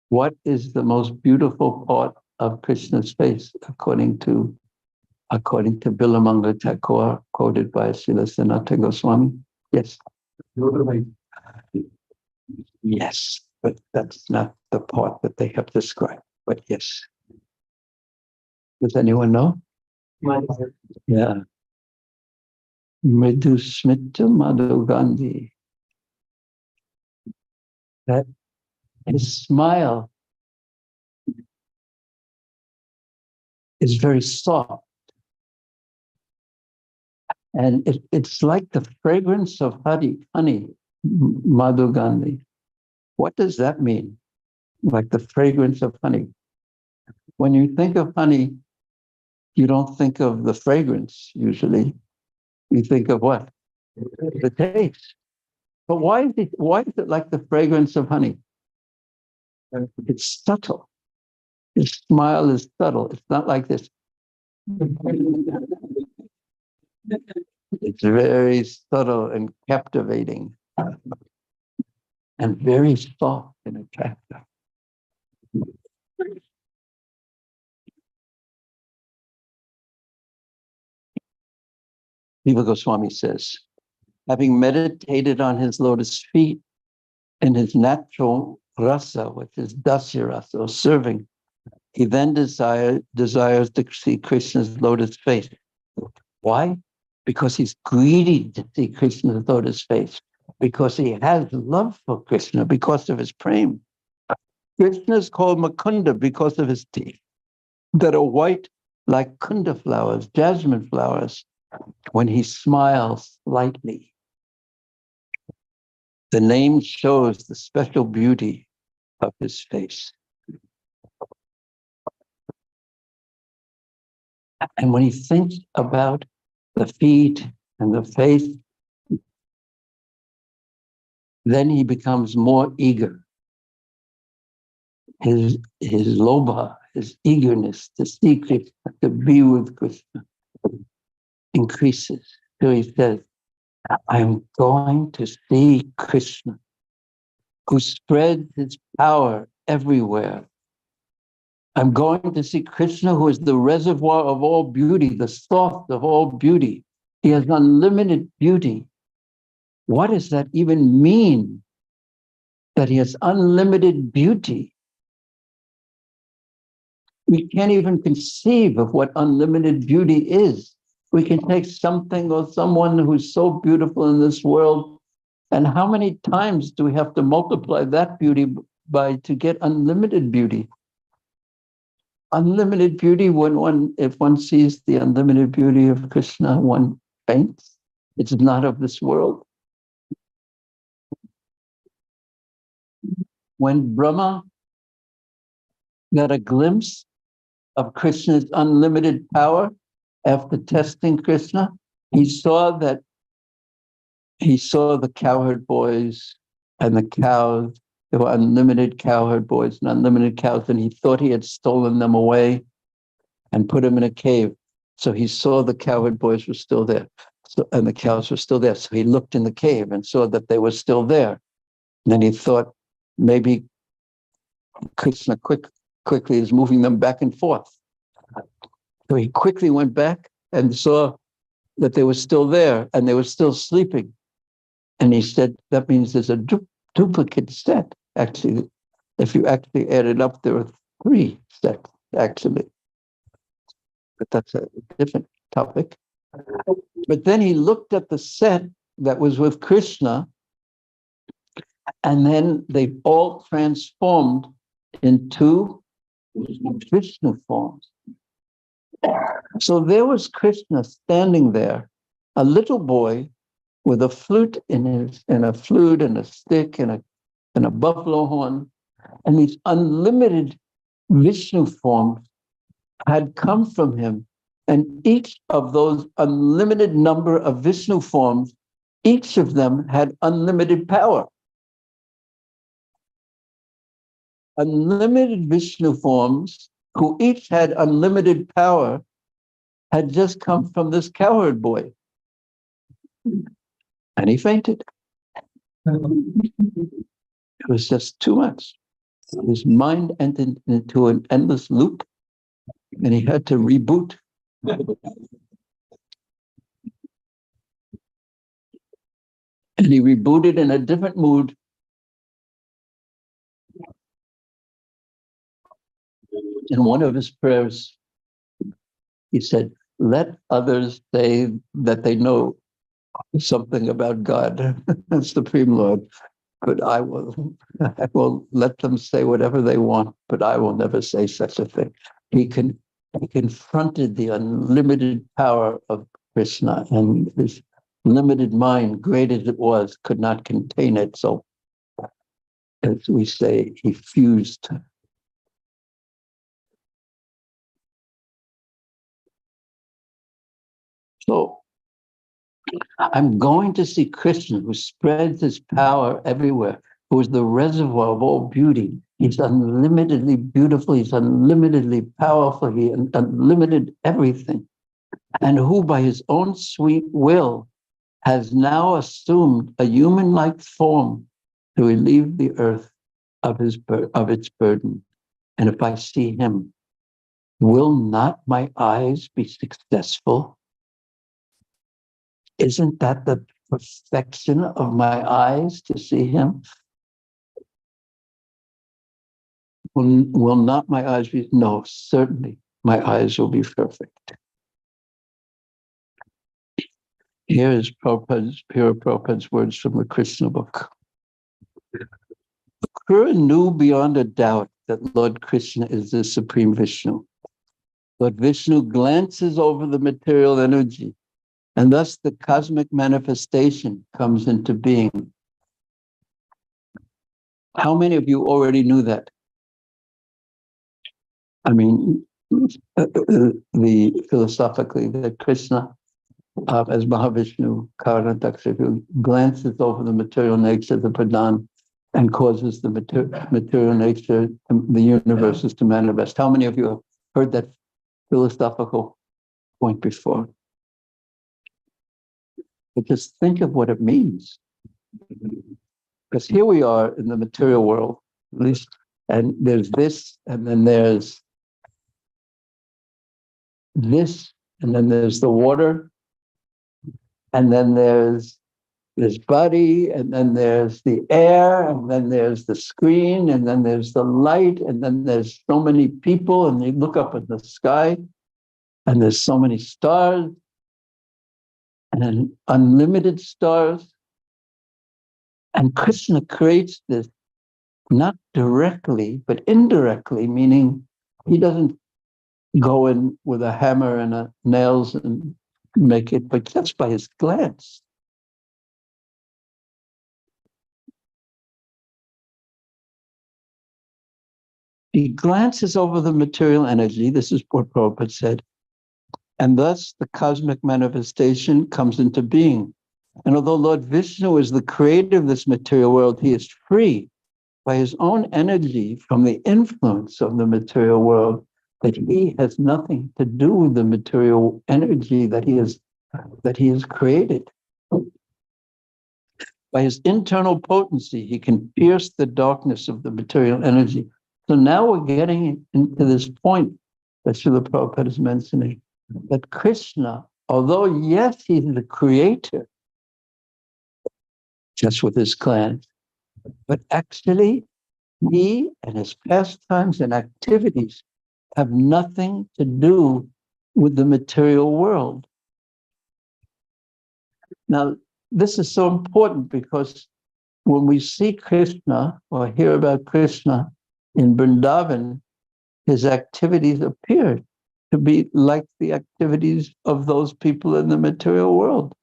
What is the most beautiful part of Krishna's face, according to Bilamanga Thakur, quoted by Srila Sanatana Goswami? Yes. Yes, but that's not the part that they have described. But yes. Does anyone know? Yeah. Mridu Smita Madhu Gandhi. That his smile is very soft. And it's like the fragrance of honey, Madhu Gandhi. What does that mean? Like the fragrance of honey. When you think of honey, you don't think of the fragrance usually. You think of what? The taste. But why is it like the fragrance of honey? It's subtle. His smile is subtle. It's not like this. It's very subtle and captivating and very soft and attractive. Jiva Goswami says, having meditated on his lotus feet in his natural rasa, which is dasya rasa, or serving, he then desires to see Krishna's lotus face. Why? Because he's greedy to see Krishna's lotus face, because he has love for Krishna because of his prema. Krishna is called Mukunda because of his teeth that are white like kunda flowers, jasmine flowers. When he smiles lightly, the name shows the special beauty of his face. And when he thinks about the feet and the face, then he becomes more eager. His lobha, his eagerness to see Krishna, to be with Krishna, increases. So he says, I'm going to see Krishna, who spreads his power everywhere. I'm going to see Krishna, who is the reservoir of all beauty, the source of all beauty. He has unlimited beauty. What does that even mean? That he has unlimited beauty? We can't even conceive of what unlimited beauty is. We can take something or someone who's so beautiful in this world, and how many times do we have to multiply that beauty by to get unlimited beauty? Unlimited beauty, if one sees the unlimited beauty of Krishna, one faints. It's not of this world. When Brahma got a glimpse of Krishna's unlimited power after testing Krishna, he saw the cowherd boys and the cows. There were unlimited cowherd boys and unlimited cows, and he thought he had stolen them away and put them in a cave. So he saw the cowherd boys were still there, and the cows were still there. So he looked in the cave and saw that they were still there. And then he thought maybe Krishna quickly is moving them back and forth. So he quickly went back and saw that they were still there and they were still sleeping. And he said, that means there's a duplicate set. Actually, if you actually add it up, there are 3 sets, actually. But that's a different topic. But then he looked at the set that was with Krishna, and then they all transformed into Vishnu forms. So there was Krishna standing there, a little boy with a flute and a stick and a buffalo horn, and these unlimited Vishnu forms had come from him. And each of those unlimited number of Vishnu forms, each of them had unlimited power. Unlimited Vishnu forms, who each had unlimited power, had just come from this cowherd boy. And he fainted. It was just too much. His mind entered into an endless loop, and he had to reboot. And he rebooted in a different mood. In one of his prayers, he said, let others say that they know something about God, Supreme Lord, but I will let them say whatever they want, but I will never say such a thing. He confronted the unlimited power of Krishna, and his limited mind, great as it was, could not contain it. So, as we say, he fused. So, I'm going to see Krishna, who spreads his power everywhere, who is the reservoir of all beauty. He's unlimitedly beautiful. He's unlimitedly powerful. He unlimited everything. And who, by his own sweet will, has now assumed a human-like form to relieve the earth of its burden. And if I see him, will not my eyes be successful? Isn't that the perfection of my eyes to see him? Will not my eyes be? No, certainly my eyes will be perfect. Here is Prabhupada's words from the Krishna book. Akrura knew beyond a doubt that Lord Krishna is the Supreme Vishnu. Lord Vishnu glances over the material energy And thus the cosmic manifestation comes into being. How many of you already knew that? I mean, philosophically, that Krishna, as Mahavishnu, Karnataksha, glances over the material nature of the Pradhan and causes the material nature, the universes to manifest. How many of you have heard that philosophical point before? But just think of what it means. Because here we are in the material world, at least, and there's this, and then there's this, and then there's the water, and then there's this body, and then there's the air, and then there's the screen, and then there's the light, and then there's so many people, and you look up at the sky, and there's so many stars, and unlimited stars. And Krishna creates this not directly, but indirectly, meaning he doesn't go in with a hammer and nails and make it, but just by his glance. He glances over the material energy, this is what Prabhupada said, and thus the cosmic manifestation comes into being. And although Lord Vishnu is the creator of this material world, he is free by his own energy from the influence of the material world, that he has nothing to do with the material energy that he has created. By his internal potency, he can pierce the darkness of the material energy. So now we're getting into this point that Srila Prabhupada is mentioning, that Krishna, although yes, he's the creator, just with his clan, but actually he and his pastimes and activities have nothing to do with the material world. Now, this is so important because when we see Krishna or hear about Krishna in Vrindavan, his activities appear to be like the activities of those people in the material world.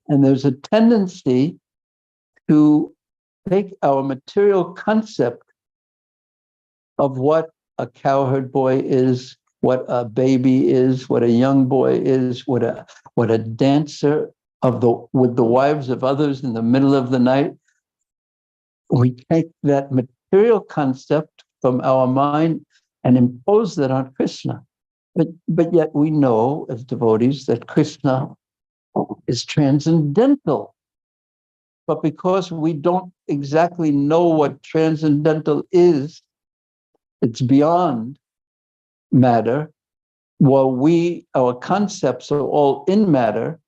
And there's a tendency to take our material concept of what a cowherd boy is, what a baby is, what a young boy is, what a dancer with the wives of others in the middle of the night. We take that material concept from our mind and impose that on Krishna. But yet we know as devotees that Krishna is transcendental. But because we don't exactly know what transcendental is, it's beyond matter, while our concepts are all in matter,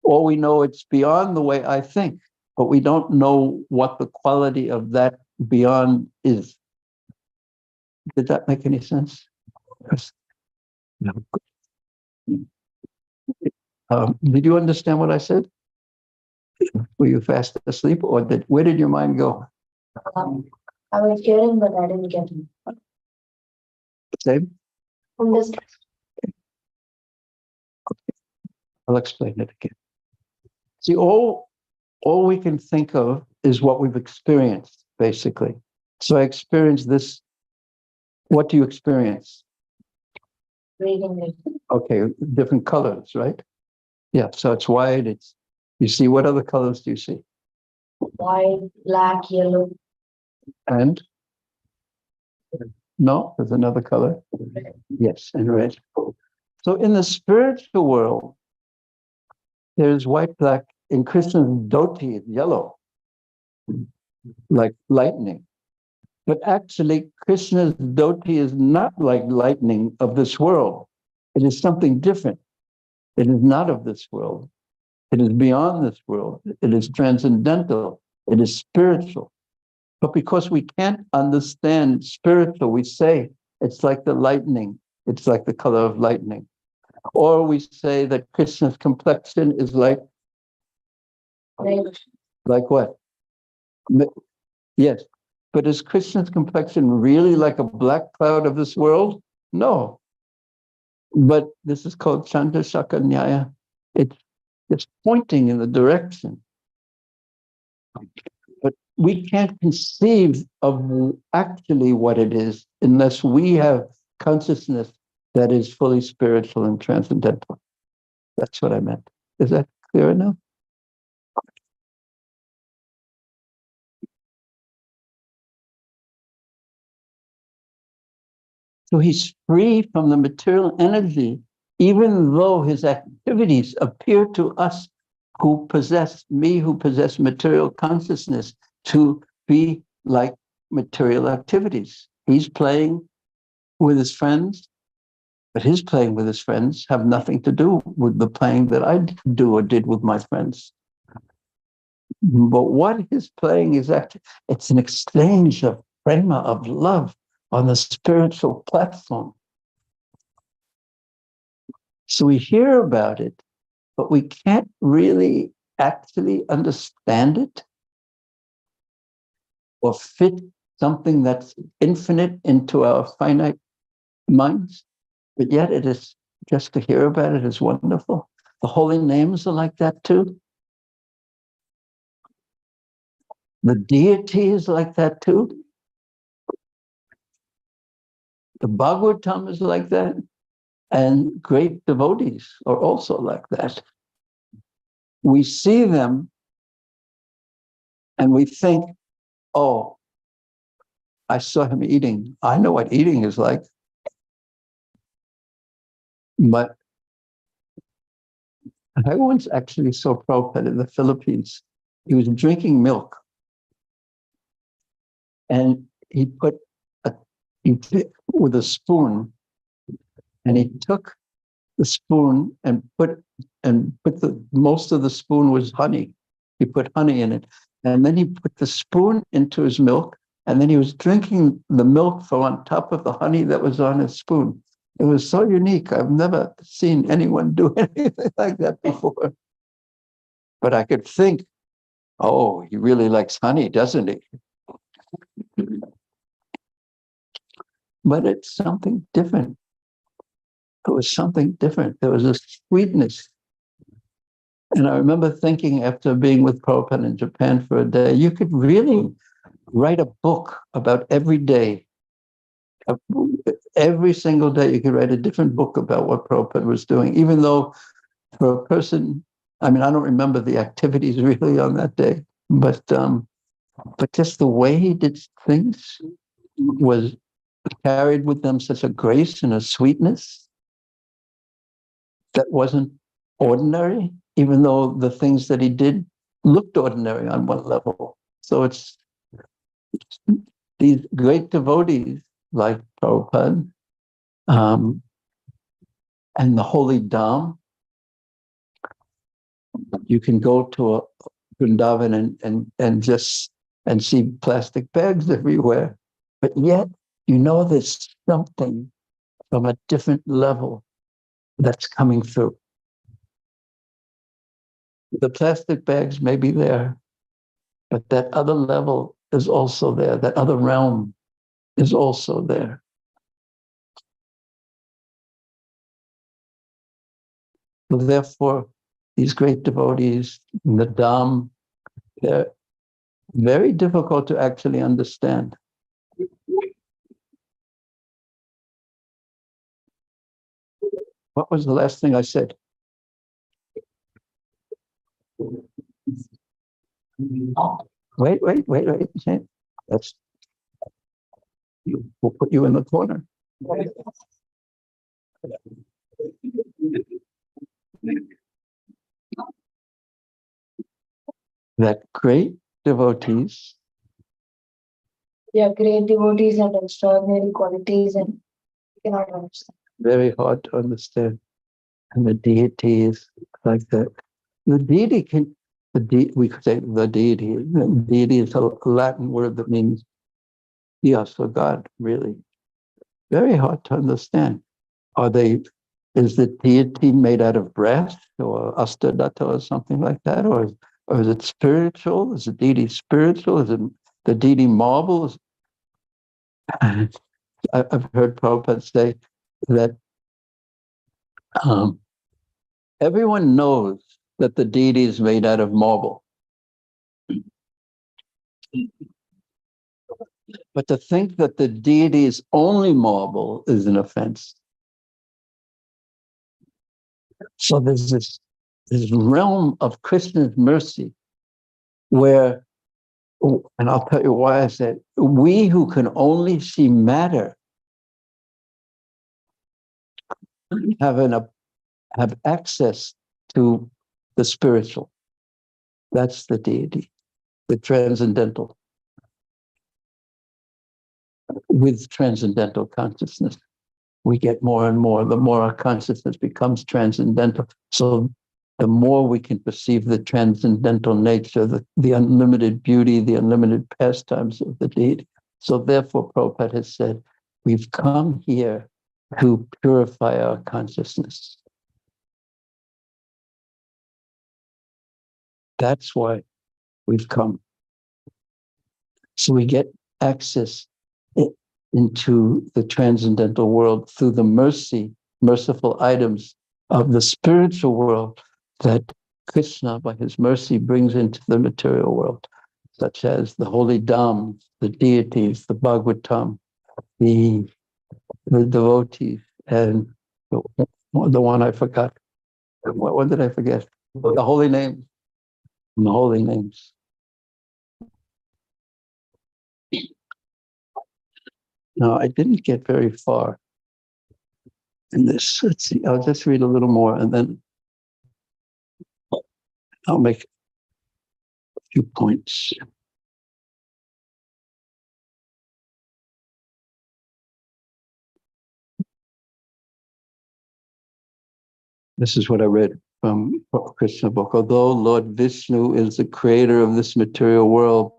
or we know it's beyond the way I think, but we don't know what the quality of that beyond is. Did that make any sense? No. Did you understand what I said? Were you fast asleep, or where did your mind go? I was hearing, but I didn't get it. Same? From this. I'll explain it again. See, all we can think of is what we've experienced, basically. So I experienced this. What do you experience? Reading it. Okay, different colors, right? Yeah, so it's white, you see, what other colors do you see? White, black, yellow. And? No, there's another color. Red. Yes, and red. So in the spiritual world, there's white, black. In Krishna's dhoti, it's yellow, like lightning. But actually, Krishna's dhoti is not like lightning of this world. It is something different. It is not of this world. It is beyond this world. It is transcendental. It is spiritual. But because we can't understand spiritual, we say it's like the lightning. It's like the color of lightning. Or we say that Krishna's complexion is like what? Yes. But is Krishna's complexion really like a black cloud of this world? No. But this is called Chandra Shaka Nyaya. It's pointing in the direction. But we can't conceive of actually what it is unless we have consciousness that is fully spiritual and transcendental. That's what I meant. Is that clear enough? So he's free from the material energy, even though his activities appear to us who possess material consciousness to be like material activities. He's playing with his friends, but his playing with his friends have nothing to do with the playing that I do or did with my friends. But what his playing is actually, it's an exchange of prema, of love on the spiritual platform. So we hear about it, but we can't really actually understand it or fit something that's infinite into our finite minds. But yet it is, just to hear about it is wonderful. The holy names are like that too. The deity is like that too. The Bhagavatam is like that. And great devotees are also like that. We see them and we think, oh, I saw him eating. I know what eating is like. But I once actually saw Prabhupada in the Philippines. He was drinking milk. And he with a spoon, and he took the spoon and put most of the spoon was honey. He put honey in it. And then he put the spoon into his milk, and then he was drinking the milk from on top of the honey that was on his spoon. It was so unique. I've never seen anyone do anything like that before. But I could think, oh, he really likes honey, doesn't he? But it's something different. It was something different. There was a sweetness. And I remember thinking, after being with Prabhupada in Japan for a day, you could really write a book about every day. Every single day, you could write a different book about what Prabhupada was doing, even though for a person, I mean, I don't remember the activities really on that day, but just the way he did things was carried with them such a grace and a sweetness that wasn't ordinary, even though the things that he did looked ordinary on one level. So it's these great devotees like Prabhupada and the Holy Dham. You can go to a Vrindavan and see plastic bags everywhere, but yet you know there's something from a different level that's coming through. The plastic bags may be there, but that other level is also there. That other realm is also there. So therefore, these great devotees, the Dham, they're very difficult to actually understand. What was the last thing I said? Wait. That's, we'll put you in the corner. That great devotees. Yeah, great devotees have extraordinary qualities and you cannot understand. Very hard to understand. And the deity is like that. The deity can, we could say the deity. The deity is a Latin word that means Dios, or God, really. Very hard to understand. Is the deity made out of breath or astadatta or something like that? Or is it spiritual? Is the deity spiritual? Is it the deity marble? I've heard Prabhupada say that Everyone knows that the deity is made out of marble. But to think that the deity is only marble is an offense. So there's this realm of Krishna's mercy where, and I'll tell you why I said, we who can only see matter have access to the spiritual. That's the deity, the transcendental, with transcendental consciousness. We get more and more, the more our consciousness becomes transcendental. So the more we can perceive the transcendental nature, the unlimited beauty, the unlimited pastimes of the deity. So therefore, Prabhupada has said, we've come here to purify our consciousness. That's why we've come. So we get access into the transcendental world through the merciful items of the spiritual world that Krishna, by his mercy, brings into the material world, such as the holy dhams, the deities, the Bhagavatam, the devotees, and the one I forgot. What did I forget? The holy names. The holy names. No, I didn't get very far in this. Let's see, I'll just read a little more and then I'll make a few points. This is what I read from Krishna book. Although Lord Vishnu is the creator of this material world,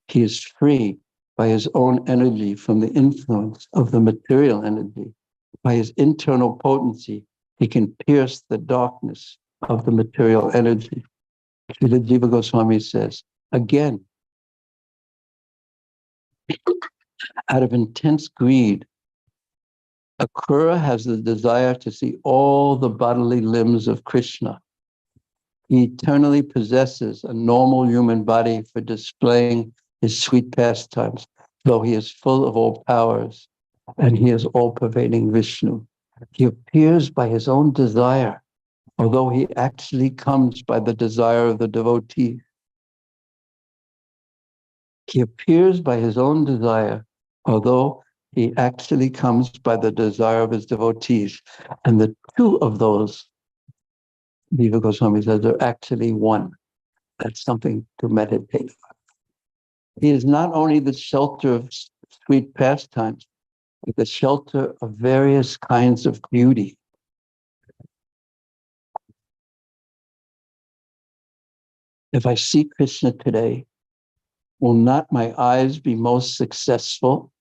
he is free by his own energy from the influence of the material energy. By his internal potency, he can pierce the darkness of the material energy. Srila Jiva Goswami says, again, out of intense greed, Akrura has the desire to see all the bodily limbs of Krishna. He eternally possesses a normal human body for displaying his sweet pastimes, though he is full of all powers and he is all-pervading Vishnu. He appears by his own desire, although he actually comes by the desire of the devotee. He appears by his own desire, although he actually comes by the desire of his devotees. And the two of those, Jiva Goswami says, are actually one. That's something to meditate on. He is not only the shelter of sweet pastimes, but the shelter of various kinds of beauty. If I see Krishna today, will not my eyes be most successful?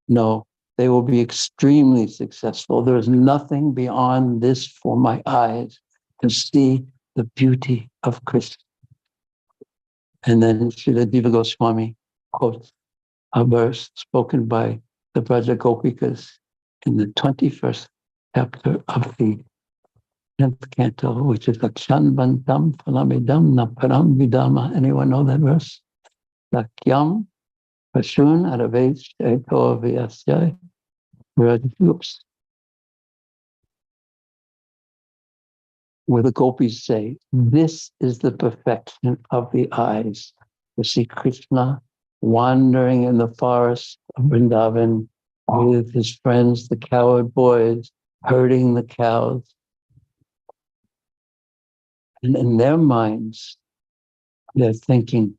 No, they will be extremely successful. There is nothing beyond this for my eyes to see the beauty of Krishna. And then Srila Jiva Goswami quotes a verse spoken by the Braja Gopikas in the 21st chapter of the 10th canto, which is Lakshanvantam Phalamidam Naparam Vidama. Anyone know that verse? Lakyam Pashun Aravesh Eto Vyasya. Where the gopis say, this is the perfection of the eyes. You see Krishna wandering in the forest of Vrindavan with his friends, the cowherd boys, herding the cows. And in their minds, they're thinking,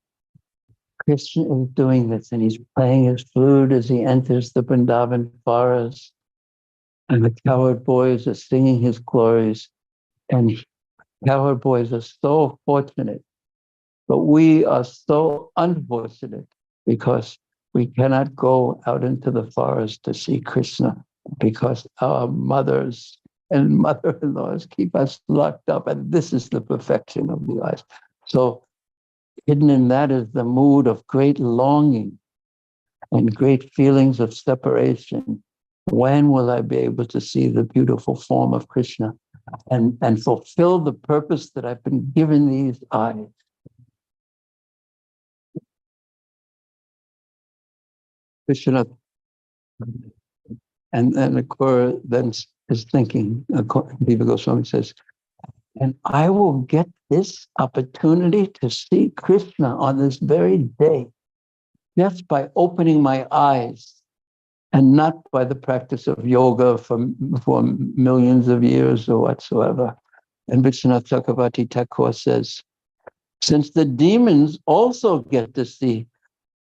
Krishna is doing this, and he's playing his flute as he enters the Vrindavan forest. And the cowherd boys are singing his glories. And cowherd boys are so fortunate, but we are so unfortunate because we cannot go out into the forest to see Krishna because our mothers and mother-in-laws keep us locked up. And this is the perfection of the eyes. So hidden in that is the mood of great longing and great feelings of separation. When will I be able to see the beautiful form of Krishna? and fulfill the purpose that I've been given these eyes. Krishna, and Akrura then is thinking, Diva Goswami says, and I will get this opportunity to see Krishna on this very day, just by opening my eyes, and not by the practice of yoga for millions of years or whatsoever. And Vishwanath Chakravarti Thakur says, since the demons also get to see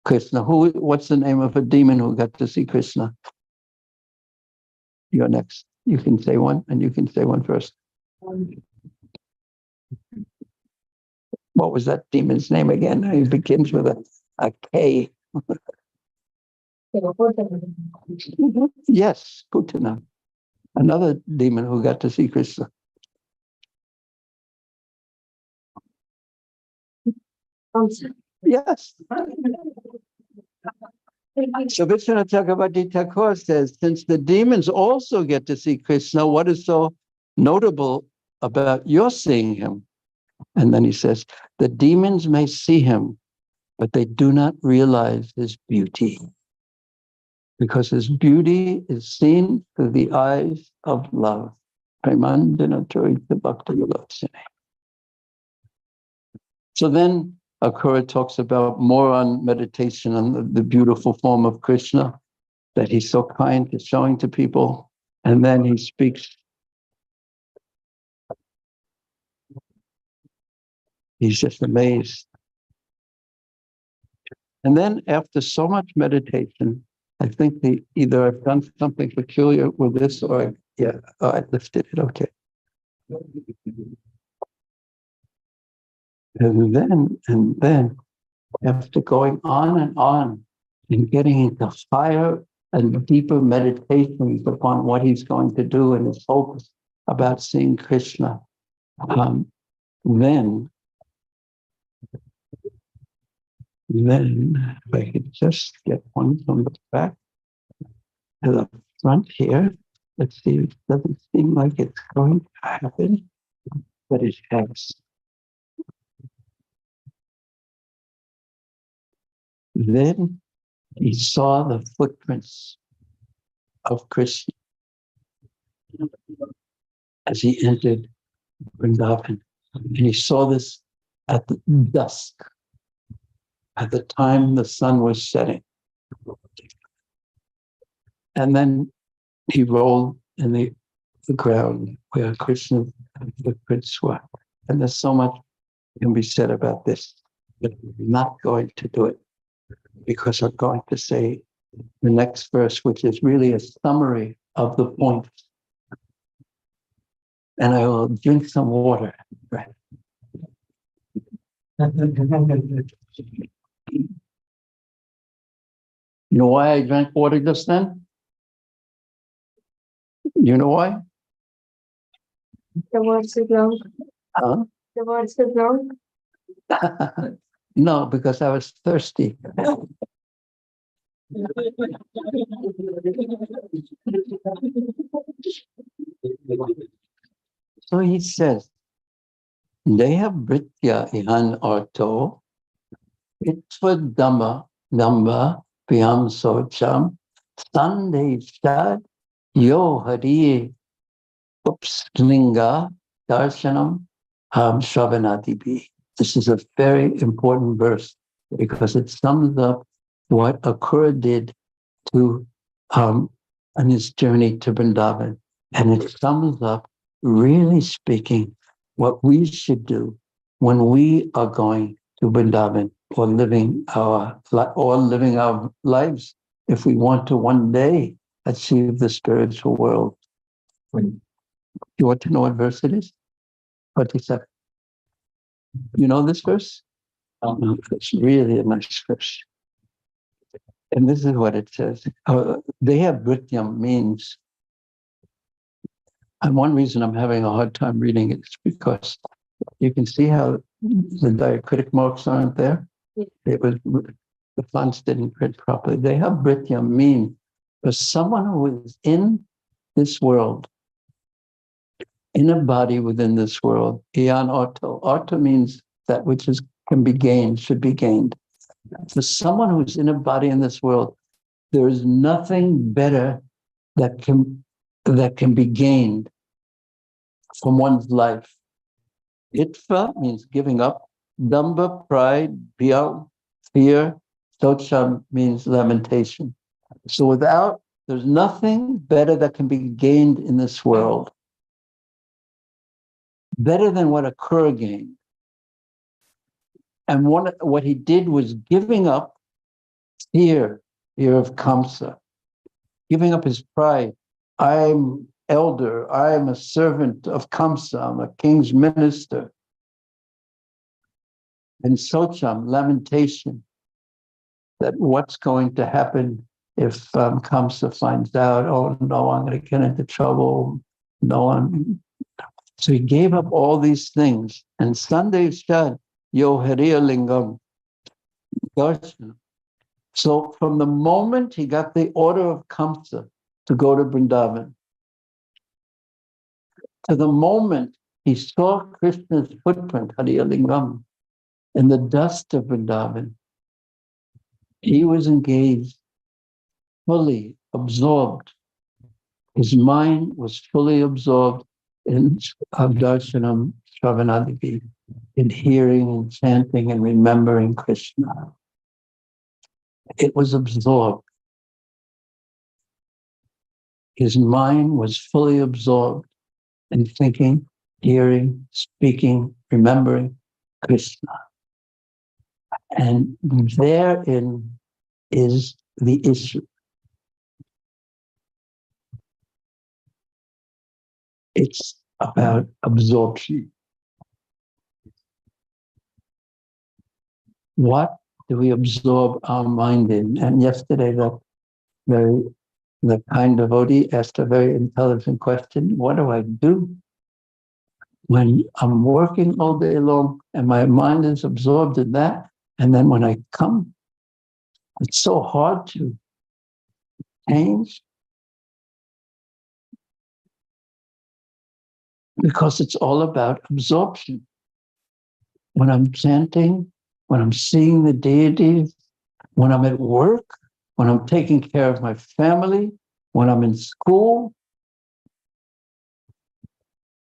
Krishna, what's the name of a demon who got to see Krishna? You're next. You can say one, and you can say one first. What was that demon's name again? It begins with a K. Yes, Putana. Another demon who got to see Krishna. Yes. So Vishwanath Chakravarti Thakur says, since the demons also get to see Krishna, what is so notable about your seeing him? And then he says, the demons may see him, but they do not realize his beauty, because his beauty is seen through the eyes of love. So then Akrura talks about more on meditation on the beautiful form of Krishna that he's so kind to showing to people. And then he speaks. He's just amazed. And then after so much meditation, I think either I've done something peculiar with this or I lifted it, okay. And then after going on and getting into higher and deeper meditations upon what he's going to do and his hopes about seeing Krishna, then if I could just get one from the back to the front here. Let's see, it doesn't seem like it's going to happen, but it has. Then he saw the footprints of Krishna as he entered Vrindavan. And he saw this at the dusk, at the time the sun was setting. And then he rolled in the ground where Krishna's footprints were. And there's so much can be said about this, but I'm not going to do it, because I'm going to say the next verse, which is really a summary of the points. And I will drink some water. Right. You know why I drank water just then? You know why? The words are long. Huh? The words are long. No, because I was thirsty. So he says, Deha Britya ihan arto, itva damba piyam socham, sandeshad yo hari upslinga darshanam shravanati bhi. This is a very important verse because it sums up what Akrura did to on his journey to Vrindavan. And it sums up, really speaking, what we should do when we are going to Vrindavan or living our lives if we want to one day achieve the spiritual world. You want to know what verse it is? 27. You know this verse? It's really a nice verse. And this is what it says. Deha Bhrityam means, and one reason I'm having a hard time reading it is because you can see how the diacritic marks aren't there. The fonts didn't print properly. Deha Bhrityam means for someone who is in this world in a body within this world. Ian Otto. Otto means that which can be gained, should be gained. For someone who's in a body in this world, there is nothing better that can be gained from one's life. Itva means giving up. Damba, pride. Bhya, fear. Socham means lamentation. So there's nothing better that can be gained in this world. Better than what Akrura gained. And what he did was giving up fear of Kamsa, giving up his pride. I'm elder, I'm a servant of Kamsa, I'm a king's minister. And Socham, lamentation, that what's going to happen if Kamsa finds out, oh no, I'm going to get into trouble. So he gave up all these things. And Sunday said, Yo Hariya Lingam, darshan. So from the moment he got the order of Kamsa to go to Vrindavan, to the moment he saw Krishna's footprint, Hariya Lingam, in the dust of Vrindavan, he was engaged, fully absorbed. His mind was fully absorbed in darshanam, shravanadiki, in hearing and chanting and remembering Krishna. It was absorbed. His mind was fully absorbed in thinking, hearing, speaking, remembering Krishna. And therein is the issue. It's about absorption. What do we absorb our mind in? And yesterday, the kind devotee asked a very intelligent question. What do I do when I'm working all day long and my mind is absorbed in that? And then when I come, it's so hard to change because it's all about absorption. When I'm chanting, when I'm seeing the deities, when I'm at work, when I'm taking care of my family, when I'm in school,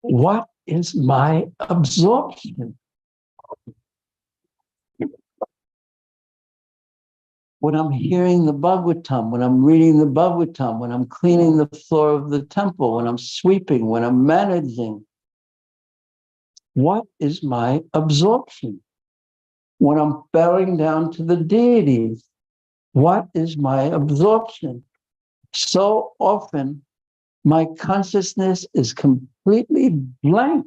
what is my absorption? When I'm hearing the Bhagavatam, when I'm reading the Bhagavatam, when I'm cleaning the floor of the temple, when I'm sweeping, when I'm managing, what is my absorption? When I'm bowing down to the deities, what is my absorption? So often, my consciousness is completely blank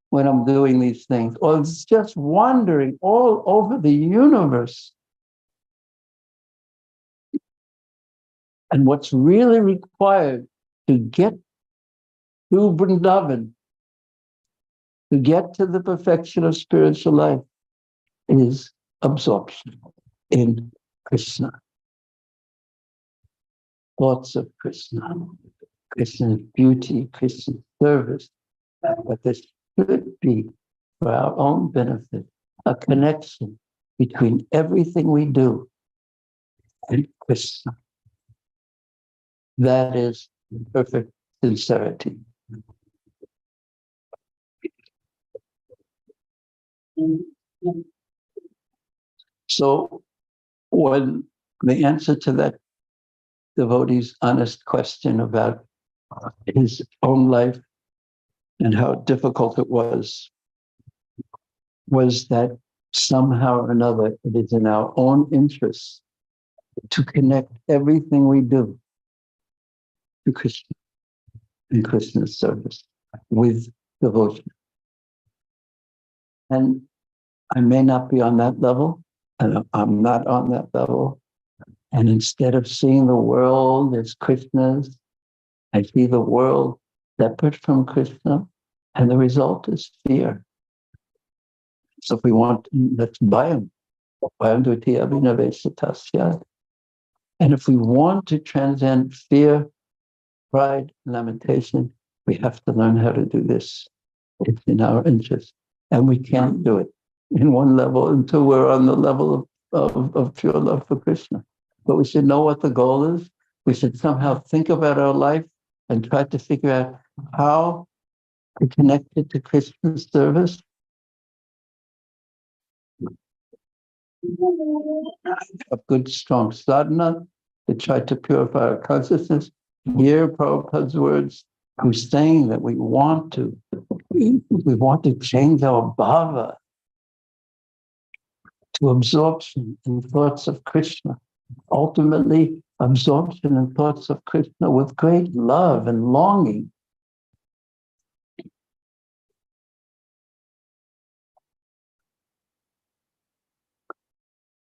when I'm doing these things, or it's just wandering all over the universe. And what's really required to get to Vrindavan, to get to the perfection of spiritual life, is absorption in Krishna. Thoughts of Krishna, Krishna's beauty, Krishna's service. But there should be, for our own benefit, a connection between everything we do and Krishna. That is perfect sincerity. So when the answer to that devotee's honest question about his own life and how difficult it was that somehow or another it is in our own interest to connect everything we do to Krishna and Krishna's service with devotion. And I may not be on that level, and I'm not on that level. And instead of seeing the world as Krishna's, I see the world separate from Krishna, and the result is fear. So if we want, let's buy them. And if we want to transcend fear, pride, lamentation, we have to learn how to do this. It's in our interest. And we can't do it in one level until we're on the level of pure love for Krishna. But we should know what the goal is. We should somehow think about our life and try to figure out how to connect it to Krishna's service. A good, strong sadhana to try to purify our consciousness. Hear Prabhupada's words, who's saying that we want to change our bhava to absorption in thoughts of Krishna. Ultimately, absorption in thoughts of Krishna with great love and longing.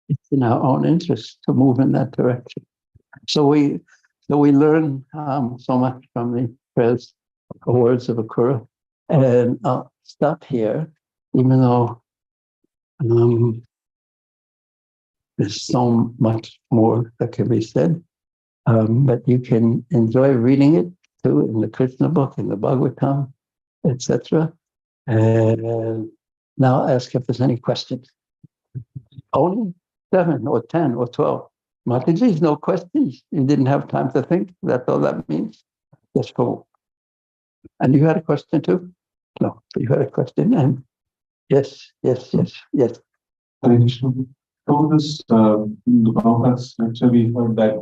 It's in our own interest to move in that direction. So we learn so much from the prayers, the words of Akrura. And I'll stop here, even though there's so much more that can be said. But you can enjoy reading it too in the Krishna book, in the Bhagavatam, etc. And now I'll ask if there's any questions. Only 7 or 10 or 12. Mataji, no questions. You didn't have time to think. That's all that means. Yes, cool. And you had a question too? No, you had a question. And yes. So this, the Prabhupada's lecture, we heard that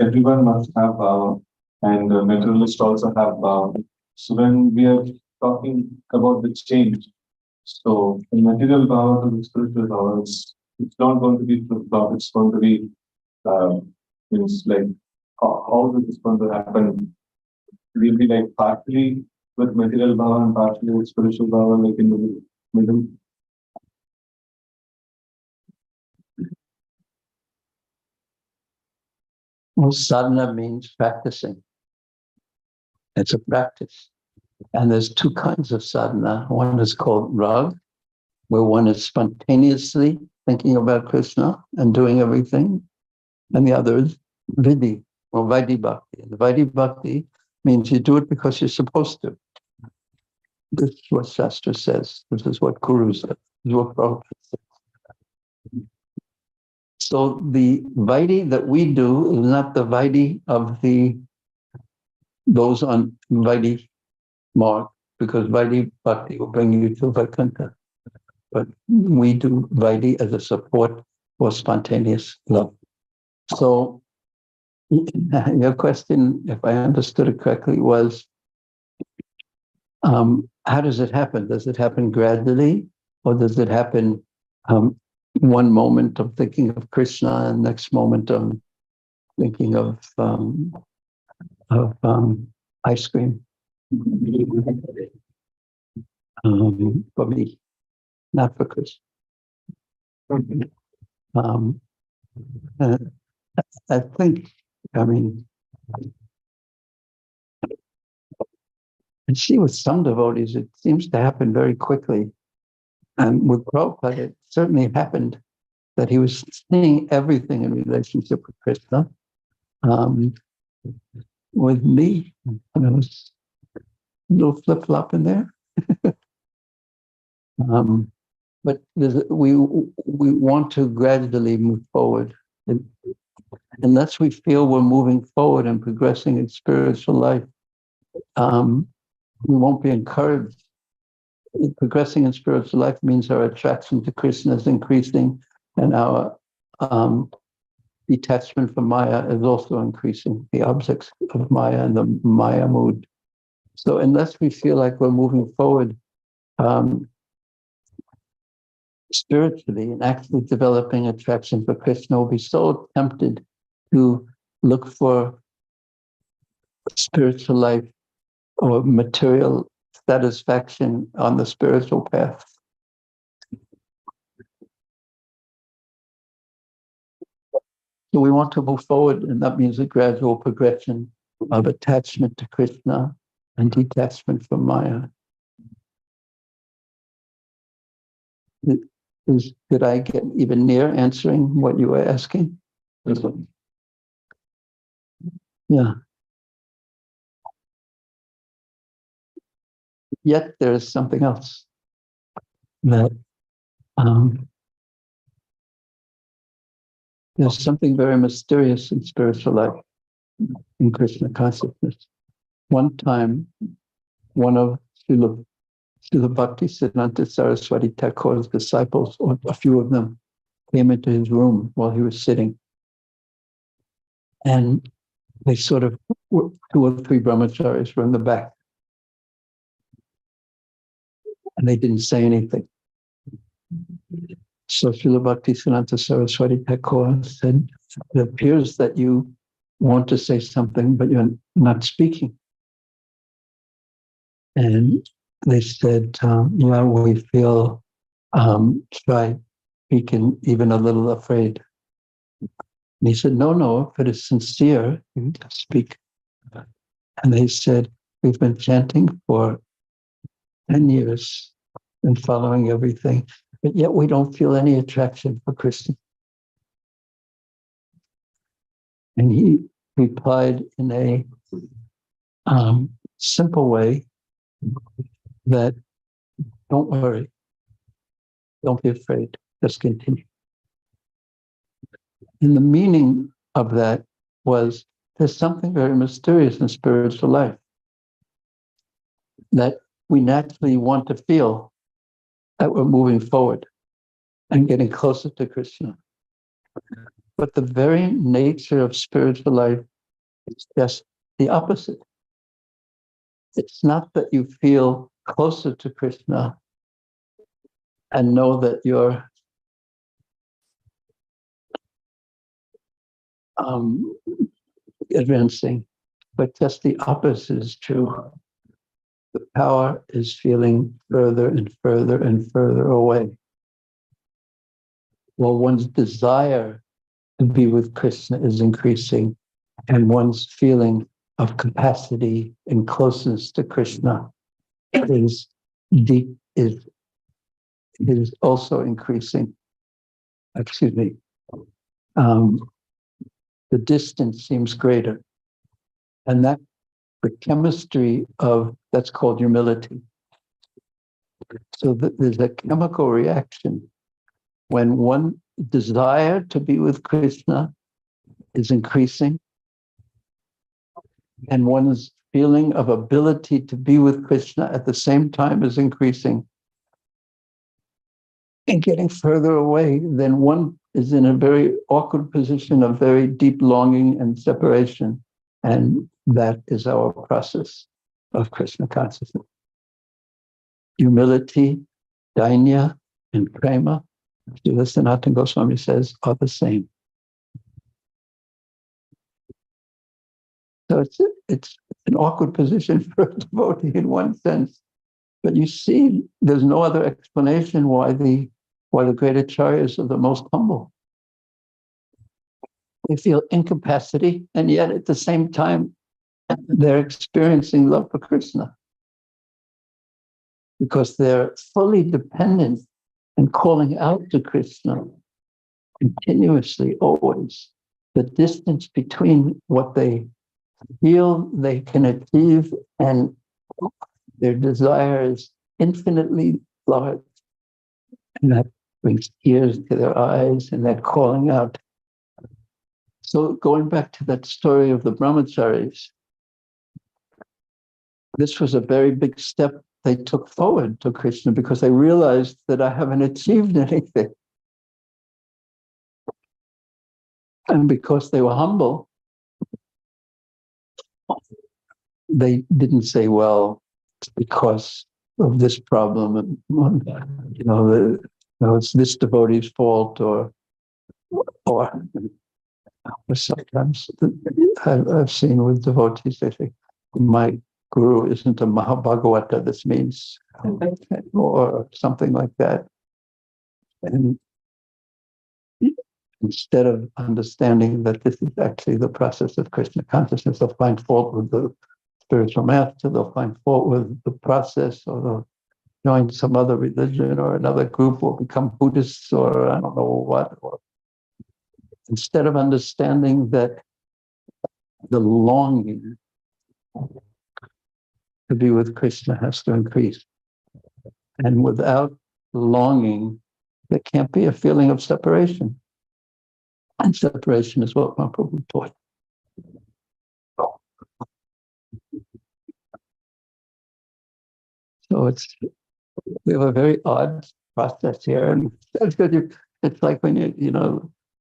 everyone must have bhava, and materialists also have bhava. So when we are talking about the change, so the material bhava to the spiritual bhava, it's not going to be flip-flop. It's going to be, it's like, how is this going to happen? Will be like partly with material bhava and partly with spiritual bhava, like in the middle. Well, sadhana means practicing. It's a practice. And there's 2 kinds of sadhana. One is called rag, where one is spontaneously thinking about Krishna and doing everything. And the other is vidhi, or vaidhi bhakti. And the vaidhi bhakti means you do it because you're supposed to. This is what Shastra says. This is what Guru says. This is what Prabhupada says. So the vaidhi that we do is not the vaidhi of those on vaidhi mark, because vaidhi bhakti will bring you to Vaikuntha. But we do vaidhi as a support for spontaneous love. So your question, if I understood it correctly, was how does it happen? Does it happen gradually, or does it happen one moment of thinking of Krishna and next moment of thinking of ice cream? For me, not for Krishna. I think, and see with some devotees, it seems to happen very quickly. And with Prabhupada, it certainly happened that he was seeing everything in relationship with Krishna. With me, there was a little flip-flop in there. But we want to gradually move forward. And unless we feel we're moving forward and progressing in spiritual life, we won't be encouraged. Progressing in spiritual life means our attraction to Krishna is increasing, and our detachment from Maya is also increasing, the objects of Maya and the Maya mood. So unless we feel like we're moving forward spiritually and actually developing attraction for Krishna, we'll be so tempted to look for spiritual life or material satisfaction on the spiritual path. So we want to move forward, and that means a gradual progression of attachment to Krishna and detachment from Maya. Did I get even near answering what you were asking? Yeah. yet there is something else that there's something very mysterious in spiritual life, in Krishna consciousness. One time, one of Srila Bhaktisiddhanta Saraswati Thakur's disciples, or a few of them, came into his room while he was sitting. And they sort of, 2 or 3 brahmacharis were in the back. And they didn't say anything. So Srila Bhaktisiddhanta Saraswati Thakur said, it appears that you want to say something, but you're not speaking. And they said, yeah, we feel shy, speaking, even a little afraid. And he said, no, if it is sincere, you speak. And they said, we've been chanting for 10 years and following everything, but yet we don't feel any attraction for Krishna. And he replied in a simple way that, don't worry, don't be afraid, just continue. And the meaning of that was, there's something very mysterious in spiritual life that we naturally want to feel that we're moving forward and getting closer to Krishna. But the very nature of spiritual life is just the opposite. It's not that you feel closer to Krishna and know that you're advancing, but just the opposite is true. The power is feeling further and further and further away. Well, one's desire to be with Krishna is increasing, and one's feeling of capacity and closeness to Krishna is also increasing. Excuse me. The distance seems greater, and that the chemistry of that's called humility. So there's a chemical reaction when one desire to be with Krishna is increasing, and one's feeling of ability to be with Krishna at the same time is increasing and getting further away, then one is in a very awkward position of very deep longing and separation. And that is our process of Krishna consciousness. Humility, dainya, and prema, Srila Sanatana Goswami says, are the same. So it's an awkward position for a devotee in one sense. But you see, there's no other explanation why the great acharyas are the most humble. They feel incapacity, and yet at the same time, they're experiencing love for Krishna. Because they're fully dependent and calling out to Krishna continuously, always. The distance between what they feel they can achieve and their desire is infinitely large. And that brings tears to their eyes, and they're calling out. So going back to that story of the brahmacharis, this was a very big step they took forward to Krishna because they realized that I haven't achieved anything. And because they were humble, they didn't say, well, it's because of this problem, and it's this devotee's fault, or sometimes I've seen with devotees, they say, my guru isn't a Mahabhagavata, this means, or something like that. And instead of understanding that this is actually the process of Krishna consciousness, they'll find fault with the spiritual master, they'll find fault with the process, or they'll join some other religion or another group, or become Buddhists, or I don't know what. Or instead of understanding that the longing to be with Krishna has to increase. And without longing, there can't be a feeling of separation. And separation is what Prabhuji taught. So we have a very odd process here. And that's good. It's like when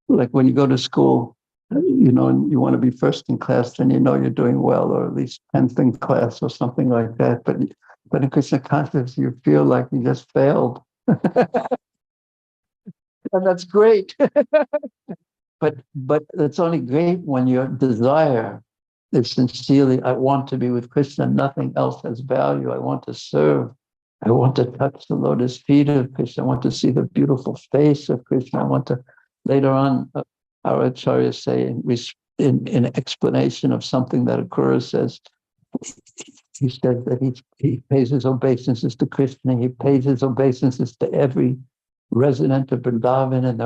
like when you go to school, and you want to be first in class, and you're doing well, or at least 10th in class or something like that. But in Krishna consciousness, you feel like you just failed. And that's great. But it's only great when your desire is sincerely, I want to be with Krishna, nothing else has value. I want to serve. I want to touch the lotus feet of Krishna. I want to see the beautiful face of Krishna. I want to, later on, our acharyas say in explanation of something that Akrura says, he says that he pays his obeisances to Krishna. He pays his obeisances to every resident of Vrindavan, and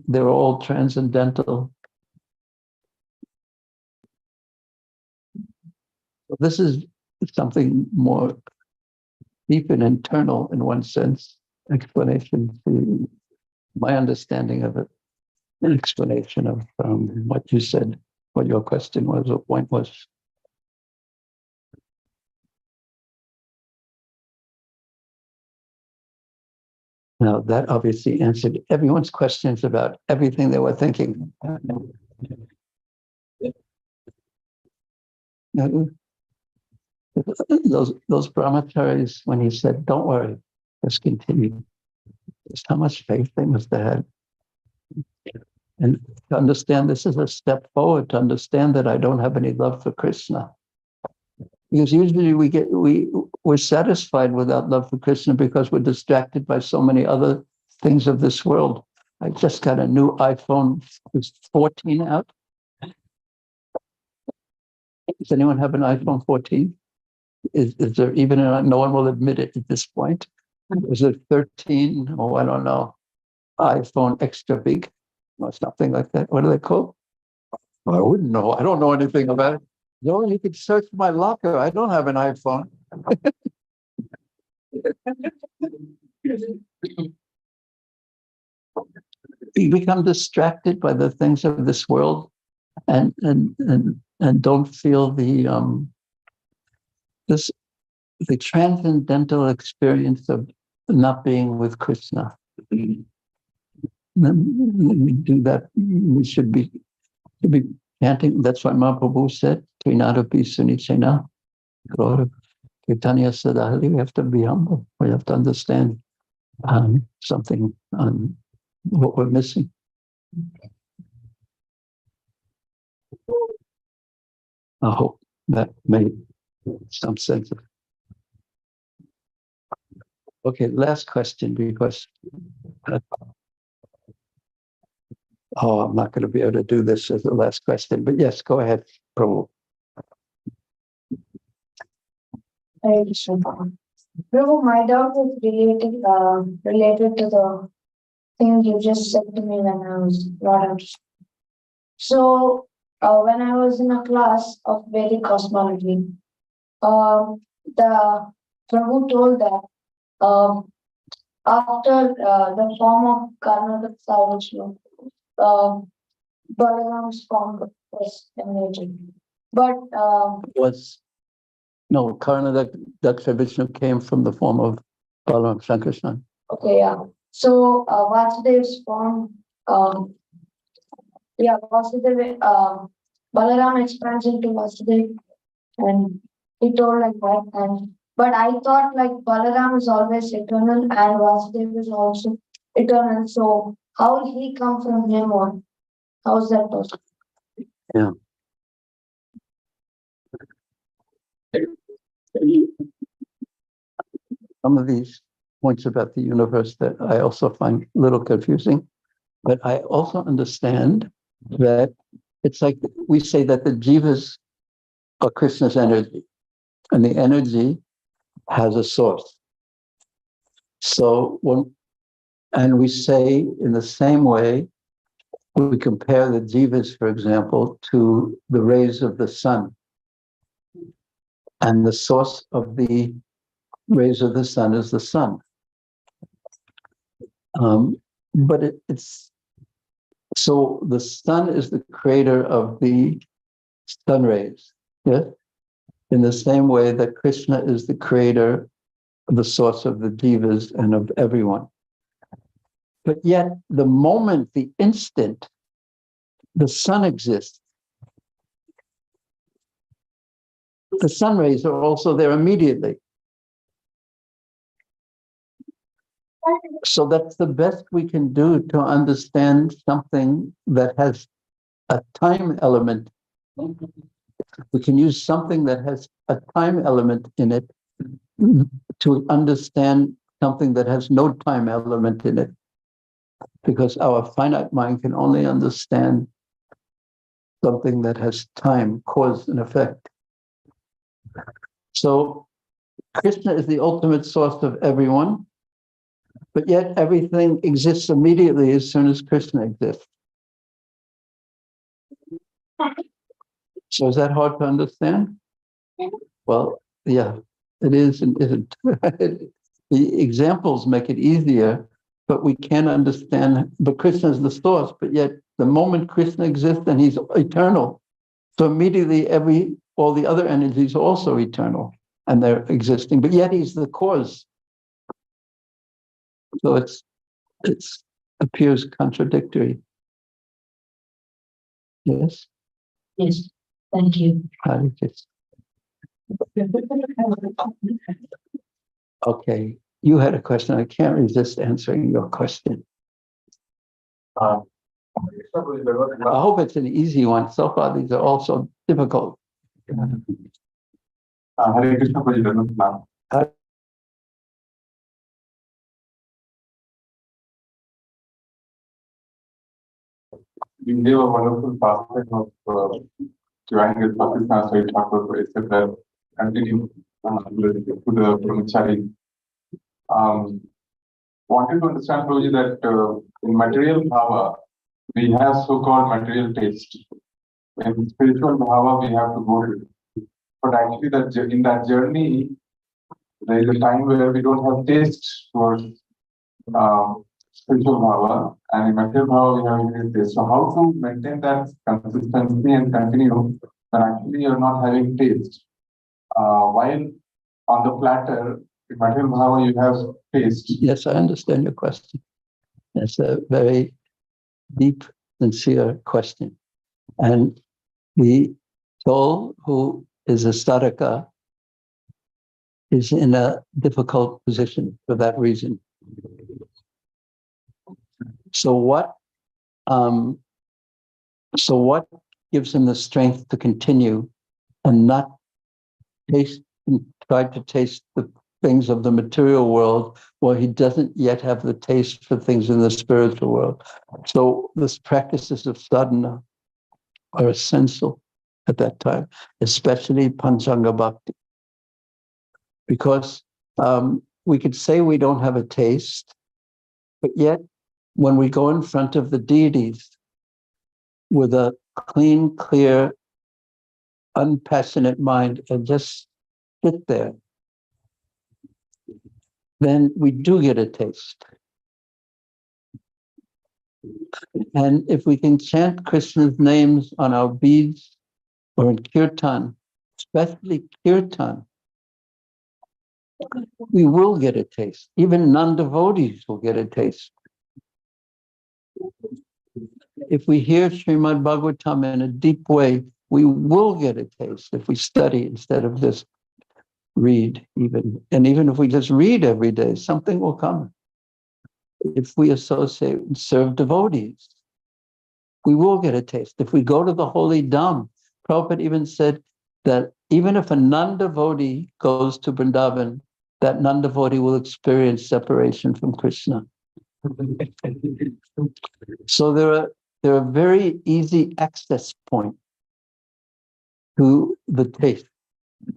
they're all transcendental. This is something more deep and internal in one sense, explanation to my understanding of it, an explanation of what you said, what your question was, or point was. Now, that obviously answered everyone's questions about everything they were thinking. Those brahmacharis, when he said, don't worry, just continue. Just how much faith they must have had. And to understand this is a step forward, to understand that I don't have any love for Krishna. Because usually we're satisfied without love for Krishna because we're distracted by so many other things of this world. I just got a new iPhone. Is 14 out? Does anyone have an iPhone 14? Is there even no one will admit it at this point? Is it 13? Oh, I don't know. iPhone extra big or something like that. What are they called? I wouldn't know. I don't know anything about it. No, you could search my locker. I don't have an iPhone. You become distracted by the things of this world, and don't feel the transcendental experience of not being with Krishna. When we do that, we should be chanting. That's why Mahaprabhu said, Trinadapi Sunichena, Kirtanya Sadhali. We have to be humble. We have to understand something on what we're missing. I hope that made some sense of it. Okay, last question, because I'm not going to be able to do this as the last question, but yes, go ahead, Prabhu. Prabhu, my doubt is related to the thing you just said to me when I was not understanding. So, when I was in a class of Vedic cosmology, the Prabhu told that after the form of Karnataka Vishnu, Balaram's form was emerging. But Karnataka Vishnu came from the form of Balaram Shankrishna. Okay, yeah. So Vasudev's form, Vasudeva, Balaram expands into Vasudev, and he told like that. But I thought like Balaram is always eternal and Vasudev is also eternal. So how will he come from him, or how is that possible? Yeah. Some of these points about the universe that I also find a little confusing, but I also understand that it's like we say that the jivas are Krishna's energy, and the energy has a source. So and we say in the same way, we compare the jivas, for example, to the rays of the sun. and the source of the rays of the sun is the sun. But it's so the sun is the creator of the sun rays, yes? In the same way that Krishna is the creator, the source of the jivas and of everyone. But yet, the moment, the instant, the sun exists, the sun rays are also there immediately. So that's the best we can do to understand something that has a time element. We can use something that has a time element in it to understand something that has no time element in it. Because our finite mind can only understand something that has time, cause and effect. So Krishna is the ultimate source of everyone, but yet everything exists immediately as soon as Krishna exists. So is that hard to understand? Well, yeah, it is and isn't. The examples make it easier, but we can't understand. But Krishna is the source, but yet the moment Krishna exists, then he's eternal. So immediately all the other energies are also eternal and they're existing, but yet he's the cause. So it appears contradictory. Yes? Yes, thank you. Okay, you had a question. I can't resist answering your question. I hope it's an easy one. So far, these are also difficult. Hare Krishna, Prabhuji. You gave a wonderful pastime of joining with Pakistan, so it happened, etc. Continue to the brahmachari. Wanted to understand, Prabhuji, that in material bhava, we have so-called material taste. In spiritual bhava, we have to go to it. But actually, in that journey, there is a time where we don't have taste towards spiritual bhava, and in material bhava, we have immediate taste. So how to maintain that consistency and continue when actually you're not having taste? While on the platter, in material bhava, you have taste. Yes, I understand your question. It's a very deep, sincere question. And the soul who is a sadhaka is in a difficult position for that reason. So what gives him the strength to continue and not try to taste the things of the material world while he doesn't yet have the taste for things in the spiritual world? So these practices of sadhana are essential at that time, especially Panchanga Bhakti. Because we could say we don't have a taste, but yet when we go in front of the deities with a clean, clear, unpassionate mind and just sit there, then we do get a taste. And if we can chant Krishna's names on our beads or in kirtan, especially kirtan, we will get a taste. Even non-devotees will get a taste. If we hear Srimad Bhagavatam in a deep way, we will get a taste if we study instead of just read even. And even if we just read every day, something will come. If we associate and serve devotees, we will get a taste. If we go to the holy Dham, Prabhupada even said that even if a non-devotee goes to Vrindavan, that non-devotee will experience separation from Krishna. So there are very easy access points to the taste.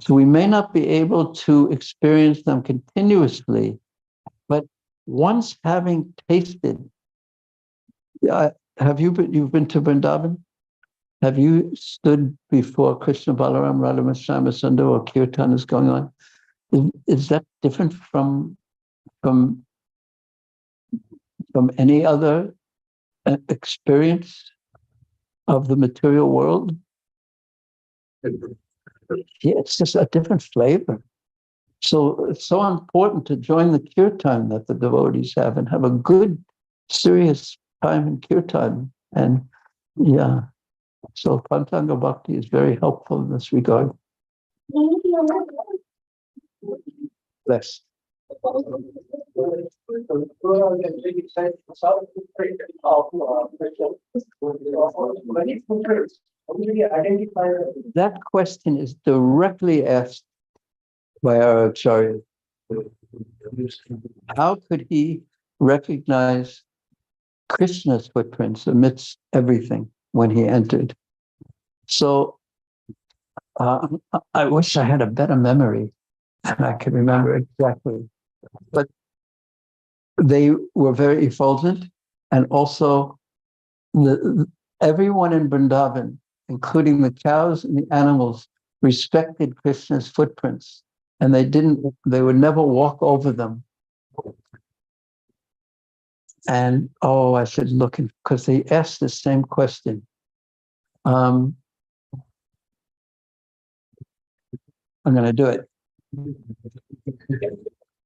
So we may not be able to experience them continuously, but once having tasted, you've been to Vrindavan? Have you stood before Krishna Balaram, Radha Shyama Sundar, or Kirtan is going on? Is that different from any other experience of the material world? Yeah, it's just a different flavor. So it's so important to join the kirtan that the devotees have and have a good, serious time in kirtan. And yeah, so Pantanga Bhakti is very helpful in this regard. Bless. That question is directly asked by our Acharya. How could he recognize Krishna's footprints amidst everything when he entered? So I wish I had a better memory and I could remember exactly. But they were very effulgent, and also everyone in Vrindavan, including the cows and the animals, respected Krishna's footprints, and they would never walk over them. And I should look, because they asked the same question. I'm going to do it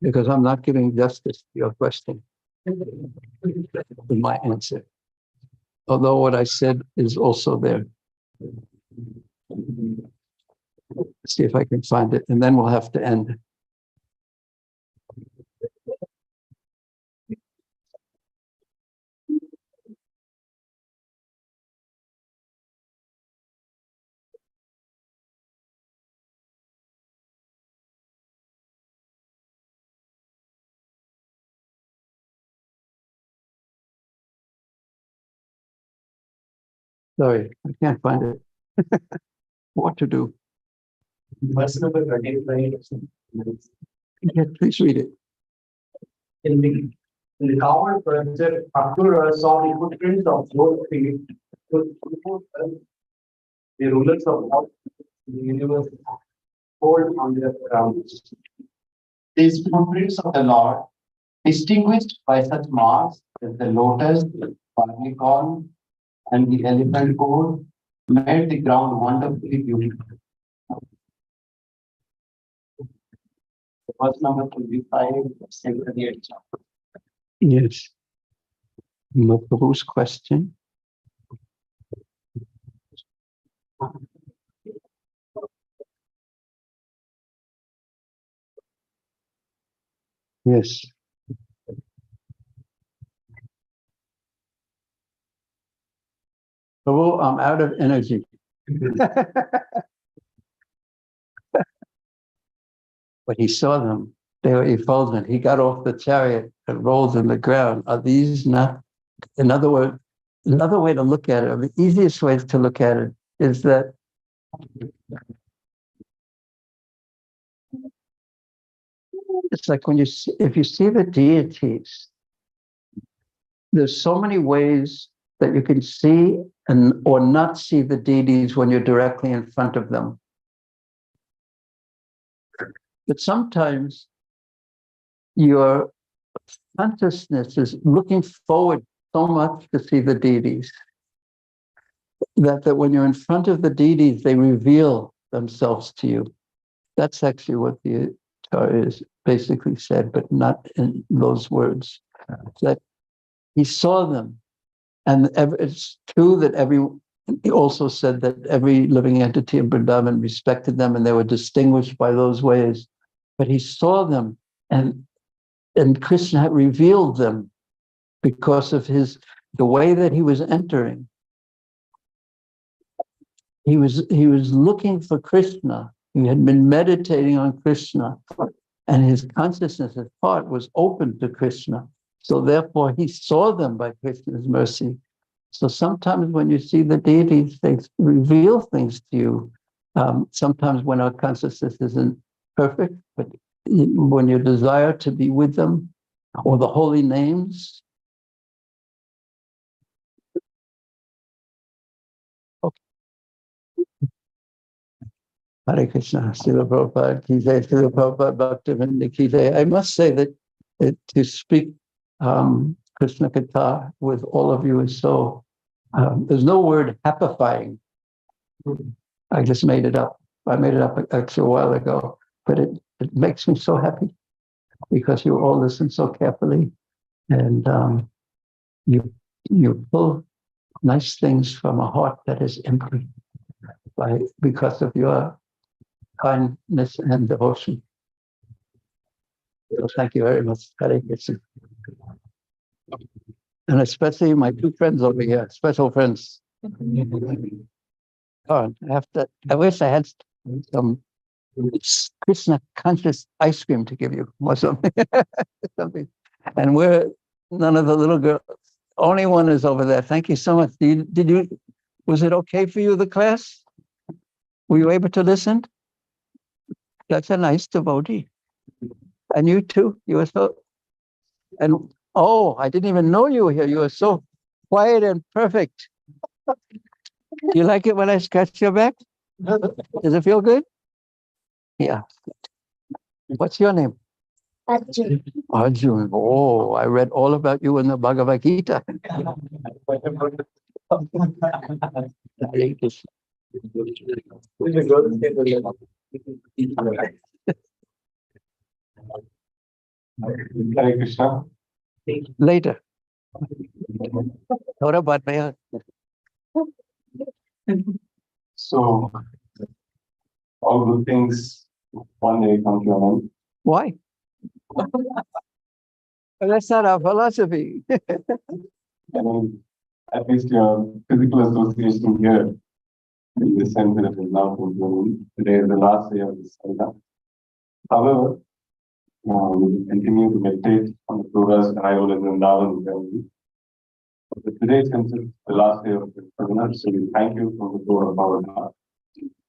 because I'm not giving justice to your question with my answer. Although what I said is also there. Let's see if I can find it, and then we'll have to end. Sorry, I can't find it. What to do? Verse number 25. Yeah, please read it. In the covered furniture, Akrura saw the footprints of both feet, the rulers of all the universe hold on their crowns. These footprints of the Lord, distinguished by such marks as the lotus, barleycorn, and the elephant core, made the ground wonderfully beautiful. Verse number 25, 78 chapter. Yes. Mahaprabhu's question. Yes. Prabhu, I'm out of energy. But he saw them. They were effulgent. He got off the chariot and rolled in the ground. Are these not, in other words, another way to look at it, or the easiest way to look at it, is that it's like when if you see the deities, there's so many ways that you can see or not see the deities when you're directly in front of them. But sometimes your consciousness is looking forward so much to see the deities that when you're in front of the deities, they reveal themselves to you. That's actually what the Acharya is basically said, but not in those words. That he saw them, and it's true that he also said that every living entity in Vrindavan respected them, and they were distinguished by those ways. But he saw them, and Krishna had revealed them because of the way that he was entering. He was looking for Krishna. He had been meditating on Krishna, and his consciousness, his heart was open to Krishna. So therefore, he saw them by Krishna's mercy. So sometimes when you see the deities, they reveal things to you. Sometimes when our consciousness isn't perfect, but when you desire to be with them, or the holy names. Okay. Hare Krishna, Srila Prabhupada, Ki Jai, Srila Prabhupada, Bhaktivinoda Ki Jai. I must say that to speak Krishna Katha with all of you is so, there's no word happifying. I just made it up. I made it up actually a while ago, but it makes me so happy because you all listen so carefully and you pull nice things from a heart that is empty because of your kindness and devotion. So thank you very much, Hare Krishna. And especially my two friends over here, special friends. Oh, I wish I had some Krishna conscious ice cream to give you or something. Something. And none of the little girls, only one is over there. Thank you so much. Was it okay for you, the class? Were you able to listen? That's a nice devotee. And you too, you were so, and oh, I didn't even know you were here. You were so quiet and perfect. Do you like it when I scratch your back? Does it feel good? Yeah. What's your name? Arjun. Arjun. Oh, I read all about you in the Bhagavad Gita. Hare Krishna. Hare Krishna. Later. Thought about my So, all good things one day come to an end. Why? That's not our philosophy. I mean, at least your physical association here in the sense that it is now concluded. Today is the last day of this Sangha. However, we continue to meditate on the Akrura's arrival in Vrindavan family. But today is considered the last day of the Sangha, so we thank you from the core of our heart.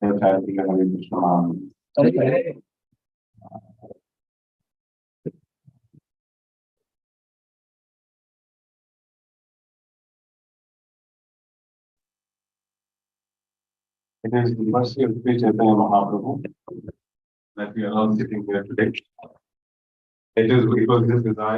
Hare Krishna. It is the mercy of Sri Chaitanya Mahaprabhu that we are all sitting here today. It was his desire